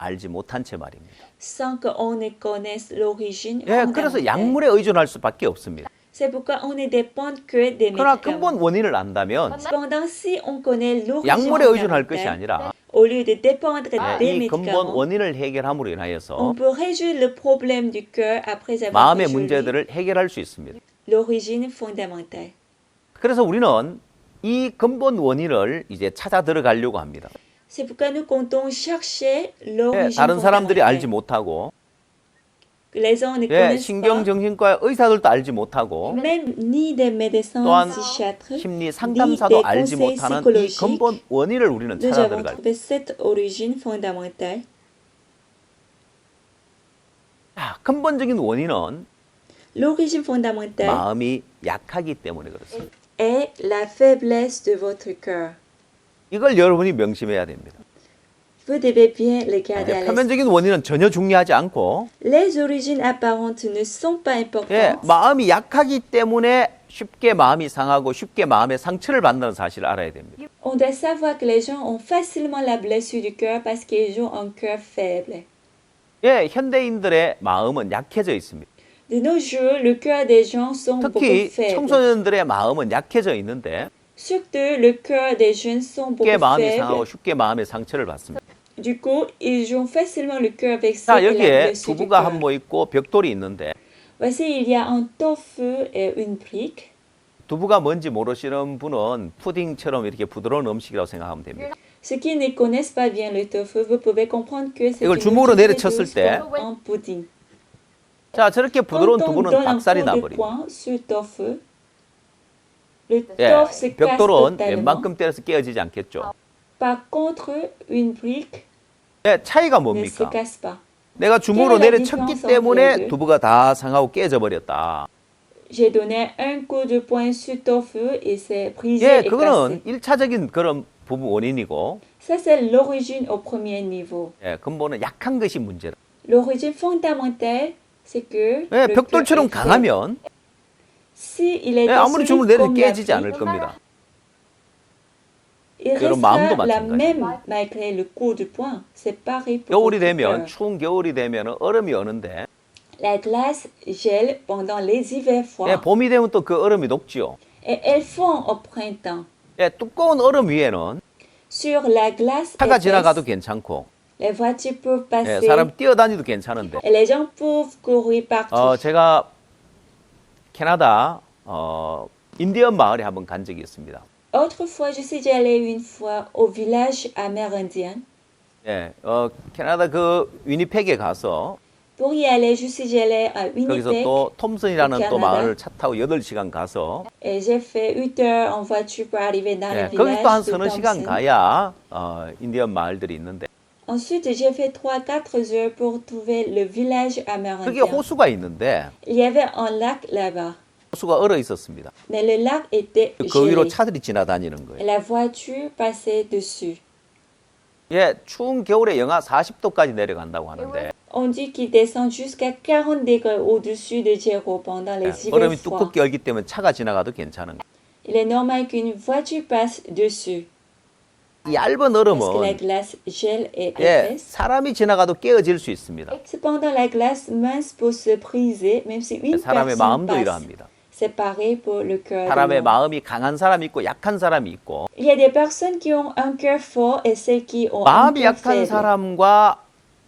알지 못한 채 말입니다. Sans qu'on ne connaisse l'origine 예, 그래서 fondamentale. 약물에 의존할 수밖에 없습니다. C'est pourquoi on ne dépend que des 그러나 médicaments. 근본 원인을 안다면 Cependant, si on connaît l'origine 약물에 의존할 것이 fondamentale, 아니라 au lieu de dépendre des 이 근본 médicaments, 원인을 해결함으로 인하여서 on peut résoudre le problème du cœur après avoir 마음의 résolu 문제들을 해결할 수 있습니다. l'origine fondamentale. 그래서 우리는 이 근본 원인을 이제 찾아 들어가려고 합니다. C'est pourquoi nous comptons chercher 예, l'origine 다른 사람들이 알지 fondamentale 못하고 que les gens ne 예, connaissent pas, 신경정신과 의사들도 알지 못하고 même ni des médecins 또한 psychiatres, 심리 ni 상담사도 des 알지 conseils 못하는 이 psychologiques. 근본 원인을 우리는 Nous 찾아 avons 들어갈. trouvé cette origine fondamentale. 자, 근본적인 원인은 L'origine fondamentale 마음이 약하기 때문에 그렇습니다. est la faiblesse de votre cœur. 이걸 여러분이 명심해야 됩니다. Vous devez bien le garder à l'esprit. 표면적인 원인은 전혀 중요하지 않고 Les origines apparentes ne sont pas 예, importantes. 마음이 약하기 때문에 쉽게 마음이 상하고 쉽게 마음의 상처를 받는 사실을 알아야 됩니다. On doit savoir que les gens ont facilement la blessure du cœur parce qu'ils ont un cœur faible. 예, 현대인들의 마음은 약해져 있습니다. De nos jours, le cœur des gens sont beaucoup 특히 faibles. 청소년들의 마음은 약해져 있는데 Surtout, le cœur des jeunes sont 쉽게 beaucoup 마음이 상하고 faibles. 쉽게 마음의 상처를 받습니다. Du coup, ils ont facilement le cœur vexé 자, et la 여기에 blessure du 두부가 cœur. 한 모 있고 벽돌이 있는데 Voici, il y a un tofu et une brique. 두부가 뭔지 모르시는 분은 푸딩처럼 이렇게 부드러운 음식이라고 생각하면 됩니다. Ceux qui ne connaissent pas bien le tofu, vous pouvez comprendre que c'est 이걸 une 주먹으로 nourriture 내려쳤을 douce 때 comme un pudding. 자, 저렇게 Quand 부드러운 on 두부는 donne un 박살이 coup de 나버립니다. poing sur le tofu, le 예, tofu se casse 벽돌은 totalement. 웬만큼 때려서 깨어지지 않겠죠. Par contre, une brique 예, 차이가 ne se 뭡니까? casse pas. 내가 주먹으로 깨어나기 내려쳤기 평소 때문에 계획을. 두부가 다 상하고 깨져 버렸다. J'ai donné un coup de poing sur le tofu et c'est brisé 예, et cassé. 그거는 1차적인 그런 부분 원인이고 Ça, c'est l'origine au premier niveau. 예, 근본은 약한 것이 문제다. L'origine fondamentale, c'est que 예, le 벽돌처럼 cœur est faible. 강하면 Si il était 예, 아무리 주먹을 solide 내려도 comme la 깨지지 않을 brique, 겁니다. il 여러분, 마음도 restera la 마찬가지입니다. même malgré le coup de poing. C'est pareil pour 겨울이 votre 되면 cœur. 추운 겨울이 되면 얼음이 어는데 La glace gèle pendant les hivers 예, froids 봄이 되면 또 그 얼음이 녹지요. et elle fond au printemps. 예, 두꺼운 얼음 위에는 Sur la glace 차가 지나가도 épaisse, 괜찮고 les voitures peuvent 예, passer 사람 뛰어다니도 괜찮은데 et les gens peuvent courir partout. 제가 캐나다 인디언 마을에 한번 간 적이 있습니다. Autrefois, je suis allée une fois au village amérindien. 예, 캐나다 그 위니펙에 가서 Pour y aller, je suis allée à 거기서 Winnipeg 또 톰슨이라는 또 캐나다. 마을을 차 타고 8시간 가서 et j'ai fait 8 heures en voiture pour arriver dans 예, le 거기 또 한 village de 서너 시간 Thompson. 가야 인디언 마을들이 있는데 Ensuite, j'ai fait 3-4 heures pour trouver le village 그게 amérindien. 호수가 있는데 Il y avait un lac là-bas, 호수가 얼어 있었습니다. mais le lac était 그 위로 gelé 차들이 지나다니는 et 거예요. la voiture passait dessus. 예, 추운 겨울에 영하 40도까지 내려간다고 하는데 On dit qu'il descend jusqu'à 40 degrés au-dessus de zéro pendant les 예, hivers 얼음이 froids. 두껍게 얼기 때문에 차가 지나가도 괜찮은 거예요. Il est normal qu'une voiture passe dessus 이 얇은 parce que la 얼음은 glace gèle et 예, épaisse. 사람이 지나가도 깨어질 수 있습니다. Cependant, la glace mince peut se briser même si une 사람의 personne 마음도 passe. 이러합니다. C'est pareil pour le cœur de 사람의 l'homme. 마음이 강한 사람이 있고 약한 사람이 있고 Il y a des personnes qui ont un cœur fort et celles qui ont un 마음이 cœur 약한 faible. 사람과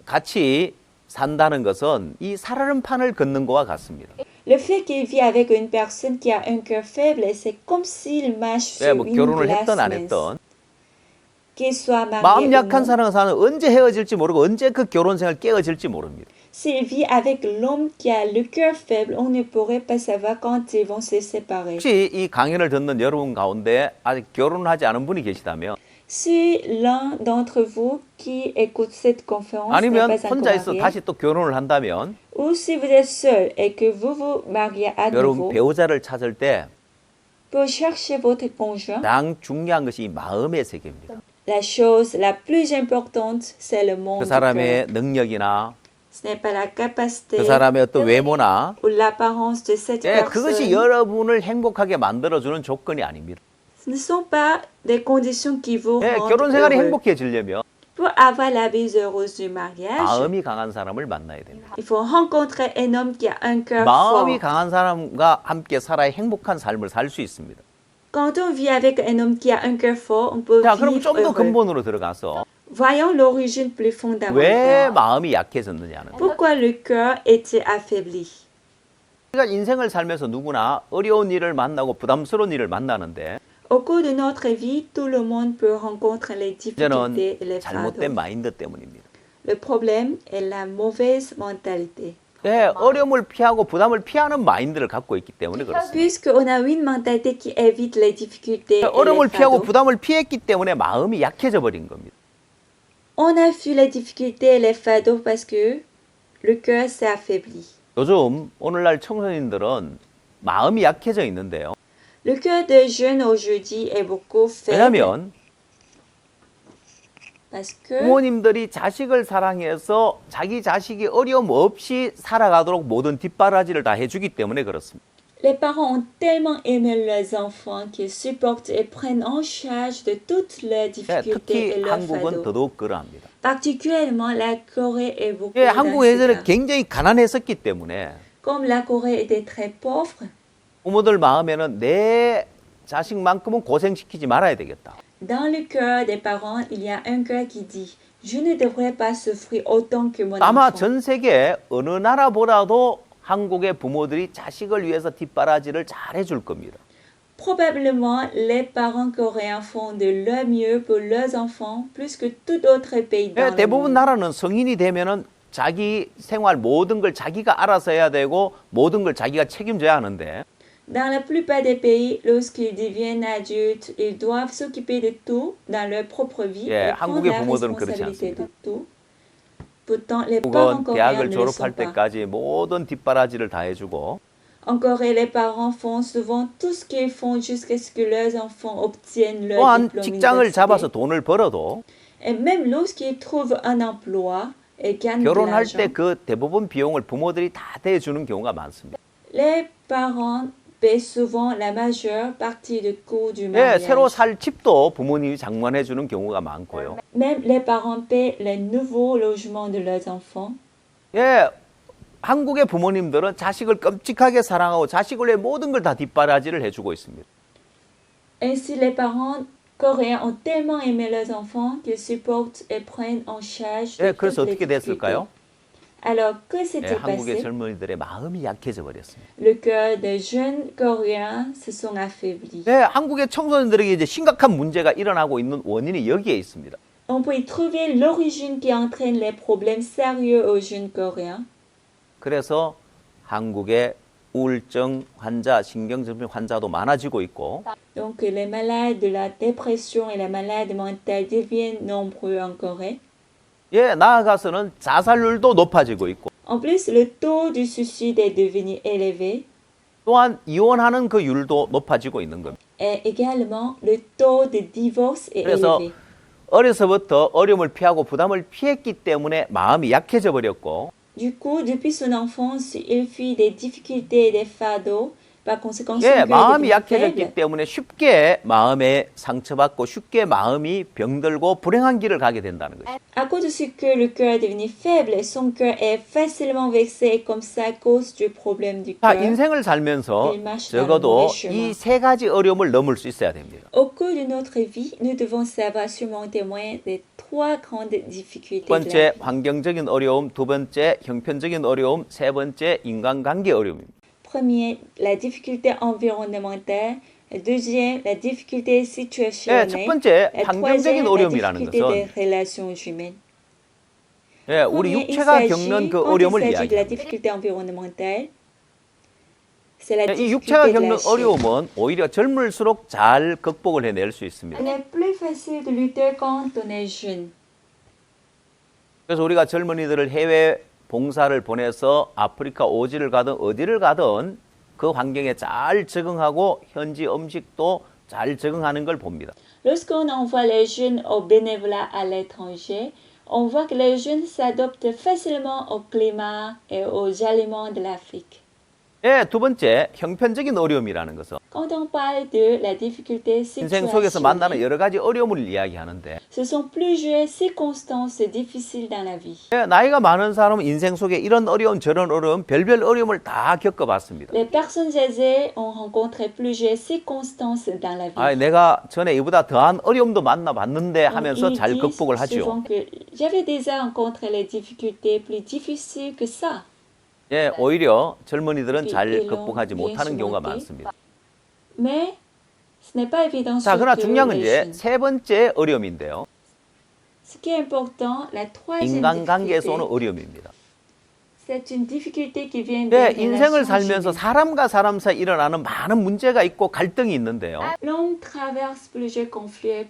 같이 산다는 것은 이 살얼음판을 걷는 것과 같습니다. Le fait qu'il vit avec une personne qui a un cœur faible, c'est comme s'il marche 예, sur 뭐 une 결혼을 glace 했던 안 mince. 했던 Qu'il soit marié 마음 ou 약한 non. 사람은 언제 헤어질지 모르고 언제 그 결혼 생활 깨어질지 모릅니다. S'il vit avec l'homme qui a le cœur faible, on ne pourrait pas savoir quand ils vont se séparer. 혹시 이 강연을 듣는 여러분 가운데 아직 결혼하지 않은 분이 계시다면 Si l'un d'entre vous qui écoute cette conférence n'est 아니면 pas encore 혼자 있어 marié, 다시 또 결혼을 한다면 ou si vous êtes seul et que vous vous mariez à 여러분 nouveau, 배우자를 찾을 때 pour chercher votre conjoint, 가장 중요한 것이 이 마음의 세계입니다. la chose la plus importante, c'est le monde 그 du 사람의 cœur. 능력이나 Ce n'est pas la capacité 그 사람의 어떤 외모나 ou l'apparence de cette 예, personne. 그것이 여러분을 행복하게 만들어주는 조건이 아닙니다. Ce ne sont pas des conditions qui vous 예, rendent 결혼 생활이 heureux. 행복해지려면 Pour avoir la vie heureuse du mariage, 마음이 강한 사람을 만나야 됩니다. il faut rencontrer un homme qui a un cœur 마음이 fort. 강한 사람과 함께 살아야 행복한 삶을 살 수 있습니다. Quand on vit avec un homme qui a un cœur fort, on peut 자, 그럼 vivre 좀 더 heureux. 근본으로 들어가서 Voyons l'origine plus 왜 fondamentale. 마음이 약해졌느냐는. Pourquoi le cœur était affaibli? 우리가 인생을 살면서 누구나 어려운 일을 만나고 부담스러운 일을 만나는데 Au cours de notre vie, tout le monde peut rencontrer les difficultés et 문제는 les 잘못된 fardeaux. 마인드 때문입니다. Le problème est la mauvaise mentalité. 네, 어려움을 피하고 부담을 피하는 마인드를 갖고 있기 때문에 그렇습니다. Puisqu'on a une mentalité qui évite les difficultés et 어려움을 les 피하고 fardeaux, 부담을 피했기 때문에 마음이 약해져 버린 겁니다. on a fui les difficultés et les fardeaux parce que le cœur s'est affaibli. 요즘 오늘날 청소년들은 마음이 약해져 있는데요. Le cœur des jeunes aujourd'hui est beaucoup faible 왜냐하면 parce que 부모님들이 자식을 사랑해서 자기 자식이 어려움 없이 살아가도록 모든 뒷바라지를 다 해주기 때문에 그렇습니다. les parents ont tellement aimé leurs enfants qu'ils supportent et prennent en charge de toutes leurs 네, difficultés et 특히 leurs 한국은 fardeaux. 더더욱 그러합니다. Particulièrement, la Corée est beaucoup 예, dans 한국 ce 예전에 cas. 굉장히 가난했었기 때문에 Comme la Corée était très pauvre, 부모들 마음에는 내 자식만큼은 고생시키지 말아야 되겠다. dans le cœur des parents, il y a un cœur qui dit « Je ne devrais pas souffrir autant que mon 아마 enfant. 전 세계 어느 나라보다도 한국의 부모들이 자식을 위해서 뒷바라지를 잘 해줄 겁니다. Probablement, les parents coréens font de leur mieux pour leurs enfants plus que tout autre pays dans 예, le 대부분 monde. 나라는 성인이 되면은 자기 생활 모든 걸 자기가 알아서 해야 되고 모든 걸 자기가 책임져야 하는데 Dans la plupart des pays, lorsqu'ils deviennent adultes, ils doivent s'occuper de tout dans leur propre vie 예, et prendre 한국의 la 부모들은 그렇지 responsabilité de 않습니다. tout. Pourtant, les parents 한국은 coréens 대학을 ne le sont 졸업할 pas. 때까지 모든 뒷바라지를 다 해주고 En Corée, les parents font souvent tout ce qu'ils font jusqu'à ce que leurs enfants obtiennent leur 또한 diplôme 직장을 잡아서 universitaire. 돈을 벌어도 Et même lorsqu'ils trouvent un emploi et gagnent de 결혼할 때 l'argent, 그 대부분 비용을 부모들이 다 대주는 경우가 많습니다. les parents paient souvent la majeure partie du coût du 예, mariage. 새로 살 집도 부모님이 장만해 주는 경우가 많고요. Même les parents paient les nouveaux logements de leurs enfants. 예, 한국의 부모님들은 자식을 끔찍하게 사랑하고 자식을 위해 모든 걸 다 뒷바라지를 해주고 있습니다. Ainsi, les parents coréens ont tellement aimé leurs enfants qu'ils supportent et prennent en charge de 예, 그래서 toutes les 어떻게 됐을까요? difficultés. Alors, que 예, s'est-il 한국의 passé? 젊은이들의 마음이 약해져 버렸습니다. Le cœur des jeunes Coréens se sont affaiblis. 예, 한국의 청소년들에게 이제 심각한 문제가 일어나고 있는 원인이 여기에 있습니다. On peut y trouver l'origine qui entraîne les problèmes sérieux aux jeunes Coréens. 그래서 한국의 우울증 환자, 신경질병 환자도 많아지고 있고 Donc, les malades de la dépression et les malades mentales deviennent nombreux en Corée. 예, 나아가서는 자살률도 높아지고 있고 En plus, le taux du suicide est devenu élevé 또한 이혼하는 그 율도 높아지고 있는 겁니다. et également le taux de divorce est 그래서 élevé. 어려서부터 어려움을 피하고 부담을 피했기 때문에 마음이 약해져 버렸고 Du coup, depuis son enfance, il fuit des difficultés et des fardeaux. Par conséquent, son 예, cœur est 마음이 devenu 약해졌기 faible. 때문에 쉽게 마음에 상처받고 쉽게 마음이 병들고 불행한 길을 가게 된다는 거죠. À cause de ce que le cœur est devenu faible, son cœur est facilement vexé et comme ça, à cause du problème du 자, cœur. 인생을 살면서 일마시다는 적어도 마음의 쉐마. 이 세 가지 어려움을 넘을 수 있어야 됩니다. Au cours de notre vie, nous devons savoir surmonter moyen des trois grandes difficultés 첫 de la 번째 vie. 환경적인 어려움, 두 번째 형편적인 어려움, 세 번째 인간관계 어려움입니다. Premier, la difficulté environnementale. Deuxième, la difficulté situationnelle. 첫 번째 Et 환경적인 troisième, la 어려움이라는 difficulté des 것은 relations humaines. 예, 우리 Premier, il 육체가 s'agit, 겪는 그 quand il 어려움을 s'agit de la 이야기합니다. difficulté environnementale, c'est la 이 육체가 difficulté de 겪는 la chair. 어려움은 오히려 젊을수록 잘 극복을 해낼 수 있습니다. Il est plus facile de lutter quand on est jeune. 그래서 우리가 젊은이들을 해외 봉사를 보내서 아프리카 오지를 가든 어디를 가든 그 환경에 잘 적응하고 현지 음식도 잘 적응하는 걸 봅니다. Lorsqu'on envoie les jeunes au bénévolat à l'étranger, on voit que les jeunes s'adoptent facilement au climat et aux aliments de l'Afrique. 예, 두 번째 형편적인 어려움이라는 것은 Quand on parle de la difficulté 인생 속에서 만나는 situationnelle, 여러 가지 어려움을 이야기하는데 ce sont plusieurs circonstances difficiles dans la vie. 예, 나이가 많은 사람은 인생 속에 이런 어려움 저런 어려움 별별 어려움을 다 겪어봤습니다. Les personnes âgées ont rencontré plusieurs circonstances dans la vie. 아, 내가 전에 이보다 더한 어려움도 만나봤는데 하면서 Ils 잘 disent 극복을 하죠. souvent que j'avais déjà rencontré les difficultés plus difficiles que ça. 예, 오히려 젊은이들은 잘 ils 극복하지 l'ont 못하는 bien 경우가 surmonté. 많습니다. Mais ce n'est pas évident 자, 그러나 surtout 중요한 건 les 이제 jeunes. 세 번째 어려움인데요. Ce qui est important, la troisième 인간관계에서 오는 difficulté, 어려움입니다. C'est une difficulté qui vient 네, des 인생을 relations 살면서 humaines. 사람과 사람 사이 일어나는 많은 문제가 있고 갈등이 있는데요. L'homme traverse plusieurs conflits,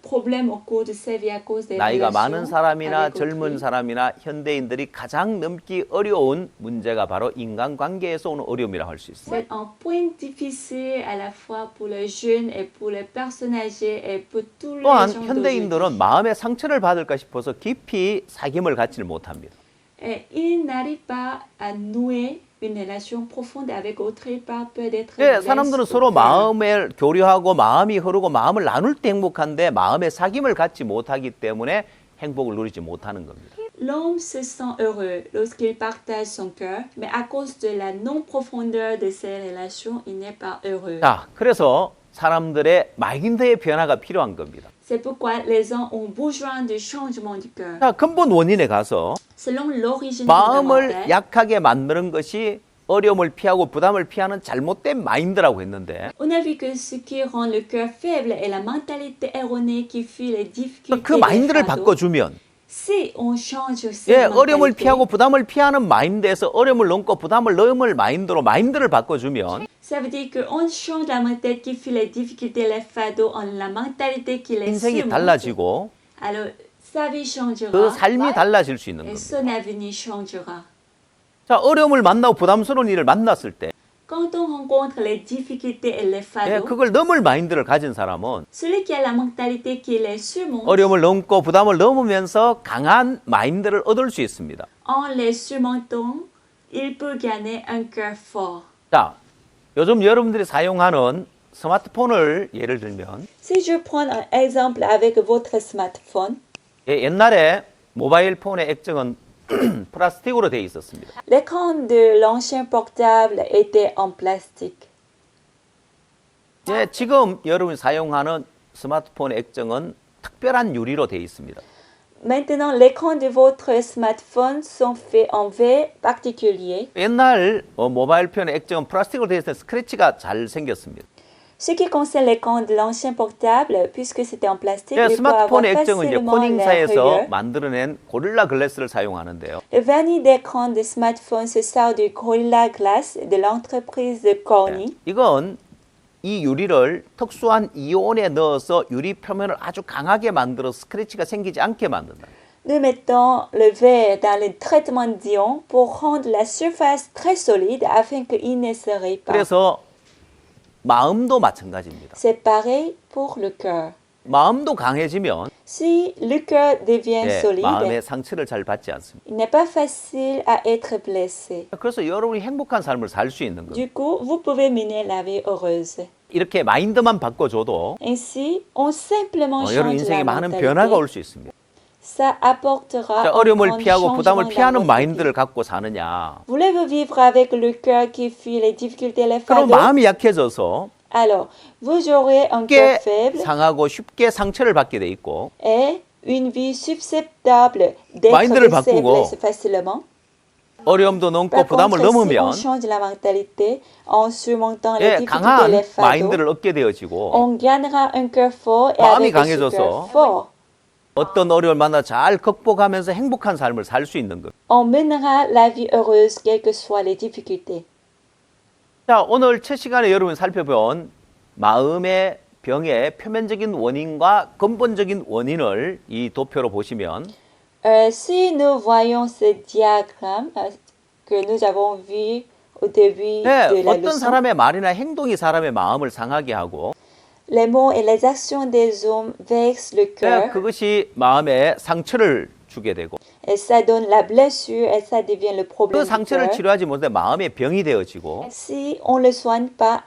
problèmes au cours de sa vie à cause des 나이가 많은 relations 사람이나 avec 젊은 autrui. 사람이나 현대인들이 가장 넘기 어려운 문제가 바로 인간관계에서 오는 어려움이라고 할 수 있습니다. C'est un point difficile à la fois pour les jeunes et pour les personnes âgées et pour tous les 또한 gens 현대인들은 d'aujourd'hui. 마음의 상처를 받을까 싶어서 깊이 사귐을 갖지를 못합니다. Et ils n'arrivent pas à nouer une relation profonde avec autrui par peur d'être 예, blessés 사람들은 au 서로 cœur. 마음을 교류하고 마음이 흐르고 마음을 나눌 때 행복한데 마음의 사귐을 갖지 못하기 때문에 행복을 누리지 못하는 겁니다. L'homme se sent heureux lorsqu'il partage son cœur, mais à cause de la non-profondeur de ces relations, il n'est pas heureux. 자, 그래서 사람들의 마인드의 변화가 필요한 겁니다. C'est pourquoi les gens ont besoin de changement du cœur. 자, 근본 원인에 가서 Selon l'origine 마음을 fondamentale, 약하게 만드는 것이 어려움을 피하고 부담을 피하는 잘못된 마인드라고 했는데 on a vu que ce qui rend le cœur faible est la mentalité erronée qui fuit les difficultés. 그 des 마인드를 fardeaux. 바꿔주면 Si on change 예, cette 어려움을 mentalité, 피하고 부담을 피하는 마인드에서 어려움을 넘고 부담을 넘을 마인드로 마인드를 바꿔주면 ça veut dire qu'on change la mentalité qui fuit les difficultés, les fardeaux, en la mentalité qui les 인생이 surmonte. 달라지고 Alors, sa vie changera 그 삶이 달라질 수 있는 et 겁니다. son avenir changera. 자, 어려움을 만나고 부담스러운 일을 만났을 때 Quand on rencontre les difficultés et les 예, fardeaux, 그걸 넘을 마인드를 가진 사람은 celui qui a la mentalité qui les surmonte, 어려움을 넘고 부담을 넘으면서 강한 마인드를 얻을 수 있습니다. en les surmontant, il peut gagner un cœur fort. 자, 요즘 여러분들이 사용하는 스마트폰을 예를 들면 Si je prends un exemple avec votre smartphone, 예, 옛날에 모바일 폰의 액정은 플라스틱으로 되어 있었습니다. l'écran de l'ancien portable était en plastique. 예, 지금 여러분이 사용하는 스마트폰의 액정은 특별한 유리로 되어 있습니다. Maintenant, l'écran de votre smartphone sont faits en verre particulier. 옛날 모바일 폰의 액정은 플라스틱으로 되어 있을 때 스크래치가 잘 생겼습니다. Ce qui concerne l'écran de l'ancien portable, puisque c'était en plastique, 예, il peut avoir 스마트폰의 액정은 이제 facilement les 코닝사에서 rayures. 만들어낸 고릴라 글래스를 사용하는데요. Le vernis d'écran de smartphone se sort du Gorilla Glass de l'entreprise de Corning. 이건 이 유리를 특수한 이온에 넣어서 유리 표면을 아주 강하게 만들어 스크래치가 생기지 않게 만든다. Nous mettons le verre dans le traitement d'ion pour rendre la surface très solide afin qu'il ne se raye pas. 그래서 마음도 마찬가지입니다. C'est pareil pour le cœur. 마음도 강해지면 Si le cœur devient 예, solide, 마음의 상처를 잘 받지 않습니다. il n'est pas facile à être blessé. 그래서 여러분이 행복한 삶을 살 수 있는 겁니다. Du coup, vous pouvez mener la vie heureuse. 이렇게 마인드만 바꿔줘도 Ainsi, on simplement 여러분 change 인생에 la 많은 변화가 mentalité. 올 수 있습니다. Ça apportera 자, un 어려움을 grand 피하고 changement 부담을 dans 피하는 votre 마인드를 vie. 갖고 사느냐? Voulez-vous vivre avec le cœur qui fuit les difficultés et les 그럼 fardeaux? 마음이 약해져서 Alors, vous aurez un 쉽게 cœur faible 상하고 쉽게 상처를 받게 돼 있고 et une vie susceptible d'être 마인드를 blessée et 바꾸고 blessée facilement. 어려움도 넘고 Par 부담을 contre, si on 넘으면 change la mentalité en surmontant les 예, difficultés et 강한 les fardeaux, 마인드를 얻게 되어지고 on gagnera un cœur fort et 마음이 avec ce 강해져서 cœur fort, 어떤 어려움을 만나 잘 극복하면서 행복한 삶을 살 수 있는 것. on mènera la vie heureuse quelles que soient les difficultés. 자, 오늘 첫 시간에 여러분이 살펴본 마음의 병의 표면적인 원인과 근본적인 원인을 이 도표로 보시면 Si nous voyons ce diagramme que nous avons vu au début 네, de la 어떤 leçon, 사람의 말이나 행동이 사람의 마음을 상하게 하고 les mots et les actions des hommes vexent le 네, cœur 그것이 마음에 상처를 주게 되고 et ça donne la blessure et ça devient le 그 problème du 상처를 cœur. 치료하지 못해 마음의 병이 되어지고 Si on ne le soigne pas,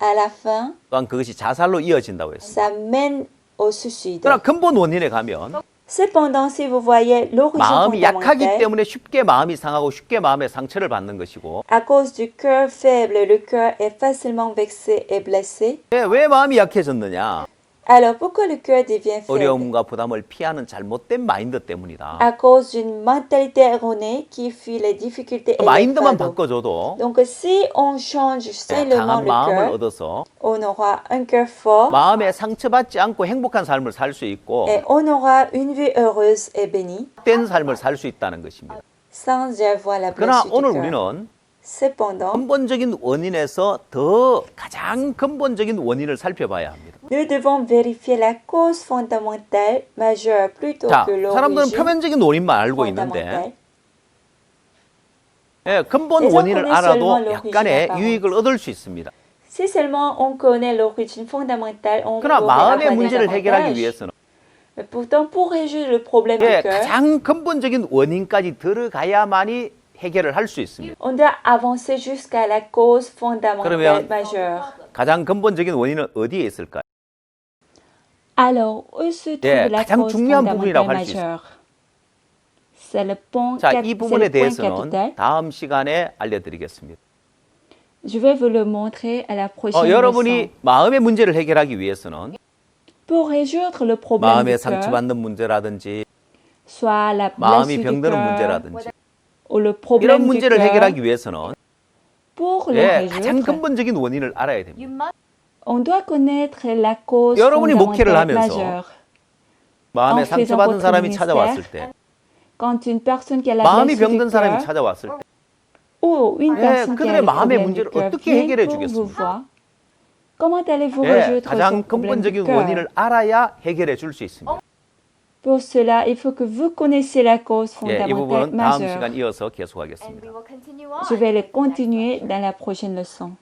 à la fin, 또한 그것이 자살로 이어진다고 했습니다. ça mène au suicide. 그러나 근본 원인에 가면 Cependant, si vous voyez l'origine 마음이 약하기 fondamentale, 때문에 쉽게 마음이 상하고 쉽게 마음의 상처를 받는 것이고 à cause du cœur faible, le cœur est facilement vexé et blessé. 왜 마음이 약해졌느냐? Alors, pourquoi le cœur devient faible? 어려움과 부담을 피하는 잘못된 마인드 때문이다. À cause d'une mentalité erronée qui fuit les difficultés et les 마인드만 fardeaux. 바꿔줘도 Donc, si on change 강한 seulement le 마음을 cœur, 얻어서 on aura un cœur fort 마음에 상처받지 않고 행복한 삶을 살 수 있고 et on aura une vie heureuse et bénie. 된 삶을 살 수 있다는 것입니다. sans avoir la 그러나 blessure 오늘 du cœur. 우리는 Cependant, 근본적인 원인에서 더 가장 근본적인 원인을 살펴봐야 합니다. nous devons vérifier la cause fondamentale majeure plutôt 자, que 사람들은 l'origine 표면적인 원인만 알고 있는데 fondamentale. 예, 근본 Les 원인을 gens connaissent 알아도 seulement 약간의 l'origine 유익을 얻을 수 있습니다. Si seulement on connaît l'origine fondamentale, on 그러나 aurait 마음의 avoir des 문제를 해결하기 avantages. 위해서는 Mais pourtant, pour résoudre le problème 예, du cœur, 가장 근본적인 원인까지 들어가야만이 해결을 할 수 있습니다. on doit avancer jusqu'à la cause fondamentale 그러면 majeure. 가장 근본적인 원인은 어디에 있을까요? Alors, où se trouve 예, la 가장 cause 중요한 fondamentale 부분이라고 할수 majeure? C'est le point, 자, cap- 이 c'est 부분에 le point 대해서는 capital. 다음 시간에 알려드리겠습니다. Je vais vous le montrer à la prochaine leçon. 여러분이 마음의 문제를 해결하기 위해서는 Pour résoudre le problème 마음에 du cœur, 상처받는 문제라든지 soit la 마음이 blessure du 병드는 cœur 문제라든지 ou le 이런 problème du 문제를 cœur, 해결하기 위해서는 pour le 예, 가장 résoudre, 근본적인 원인을 알아야 됩니다. on doit connaître la cause 여러분이 목회를 fondamentale 하면서 majeure. 마음에 en faisant 상처받은 votre 사람이 ministère, 찾아왔을 때 Quand une personne qui a la 마음이 blessure du 병든 사람이 cœur 찾아왔을 때 ou une 예, personne qui 그들의 a le 마음의 problème du 문제를 cœur 어떻게 vient 해결해 pour vous 주겠습니까? voir, comment allez-vous 예, résoudre son 가장 problème du 근본적인 cœur? 원인을 알아야 해결해 줄 수 있습니다. Pour cela, il faut que vous connaissiez la cause 예, 이 fondamentale 부분은 다음 majeure. 시간 이어서 계속하겠습니다. Je vais le continuer dans la prochaine leçon.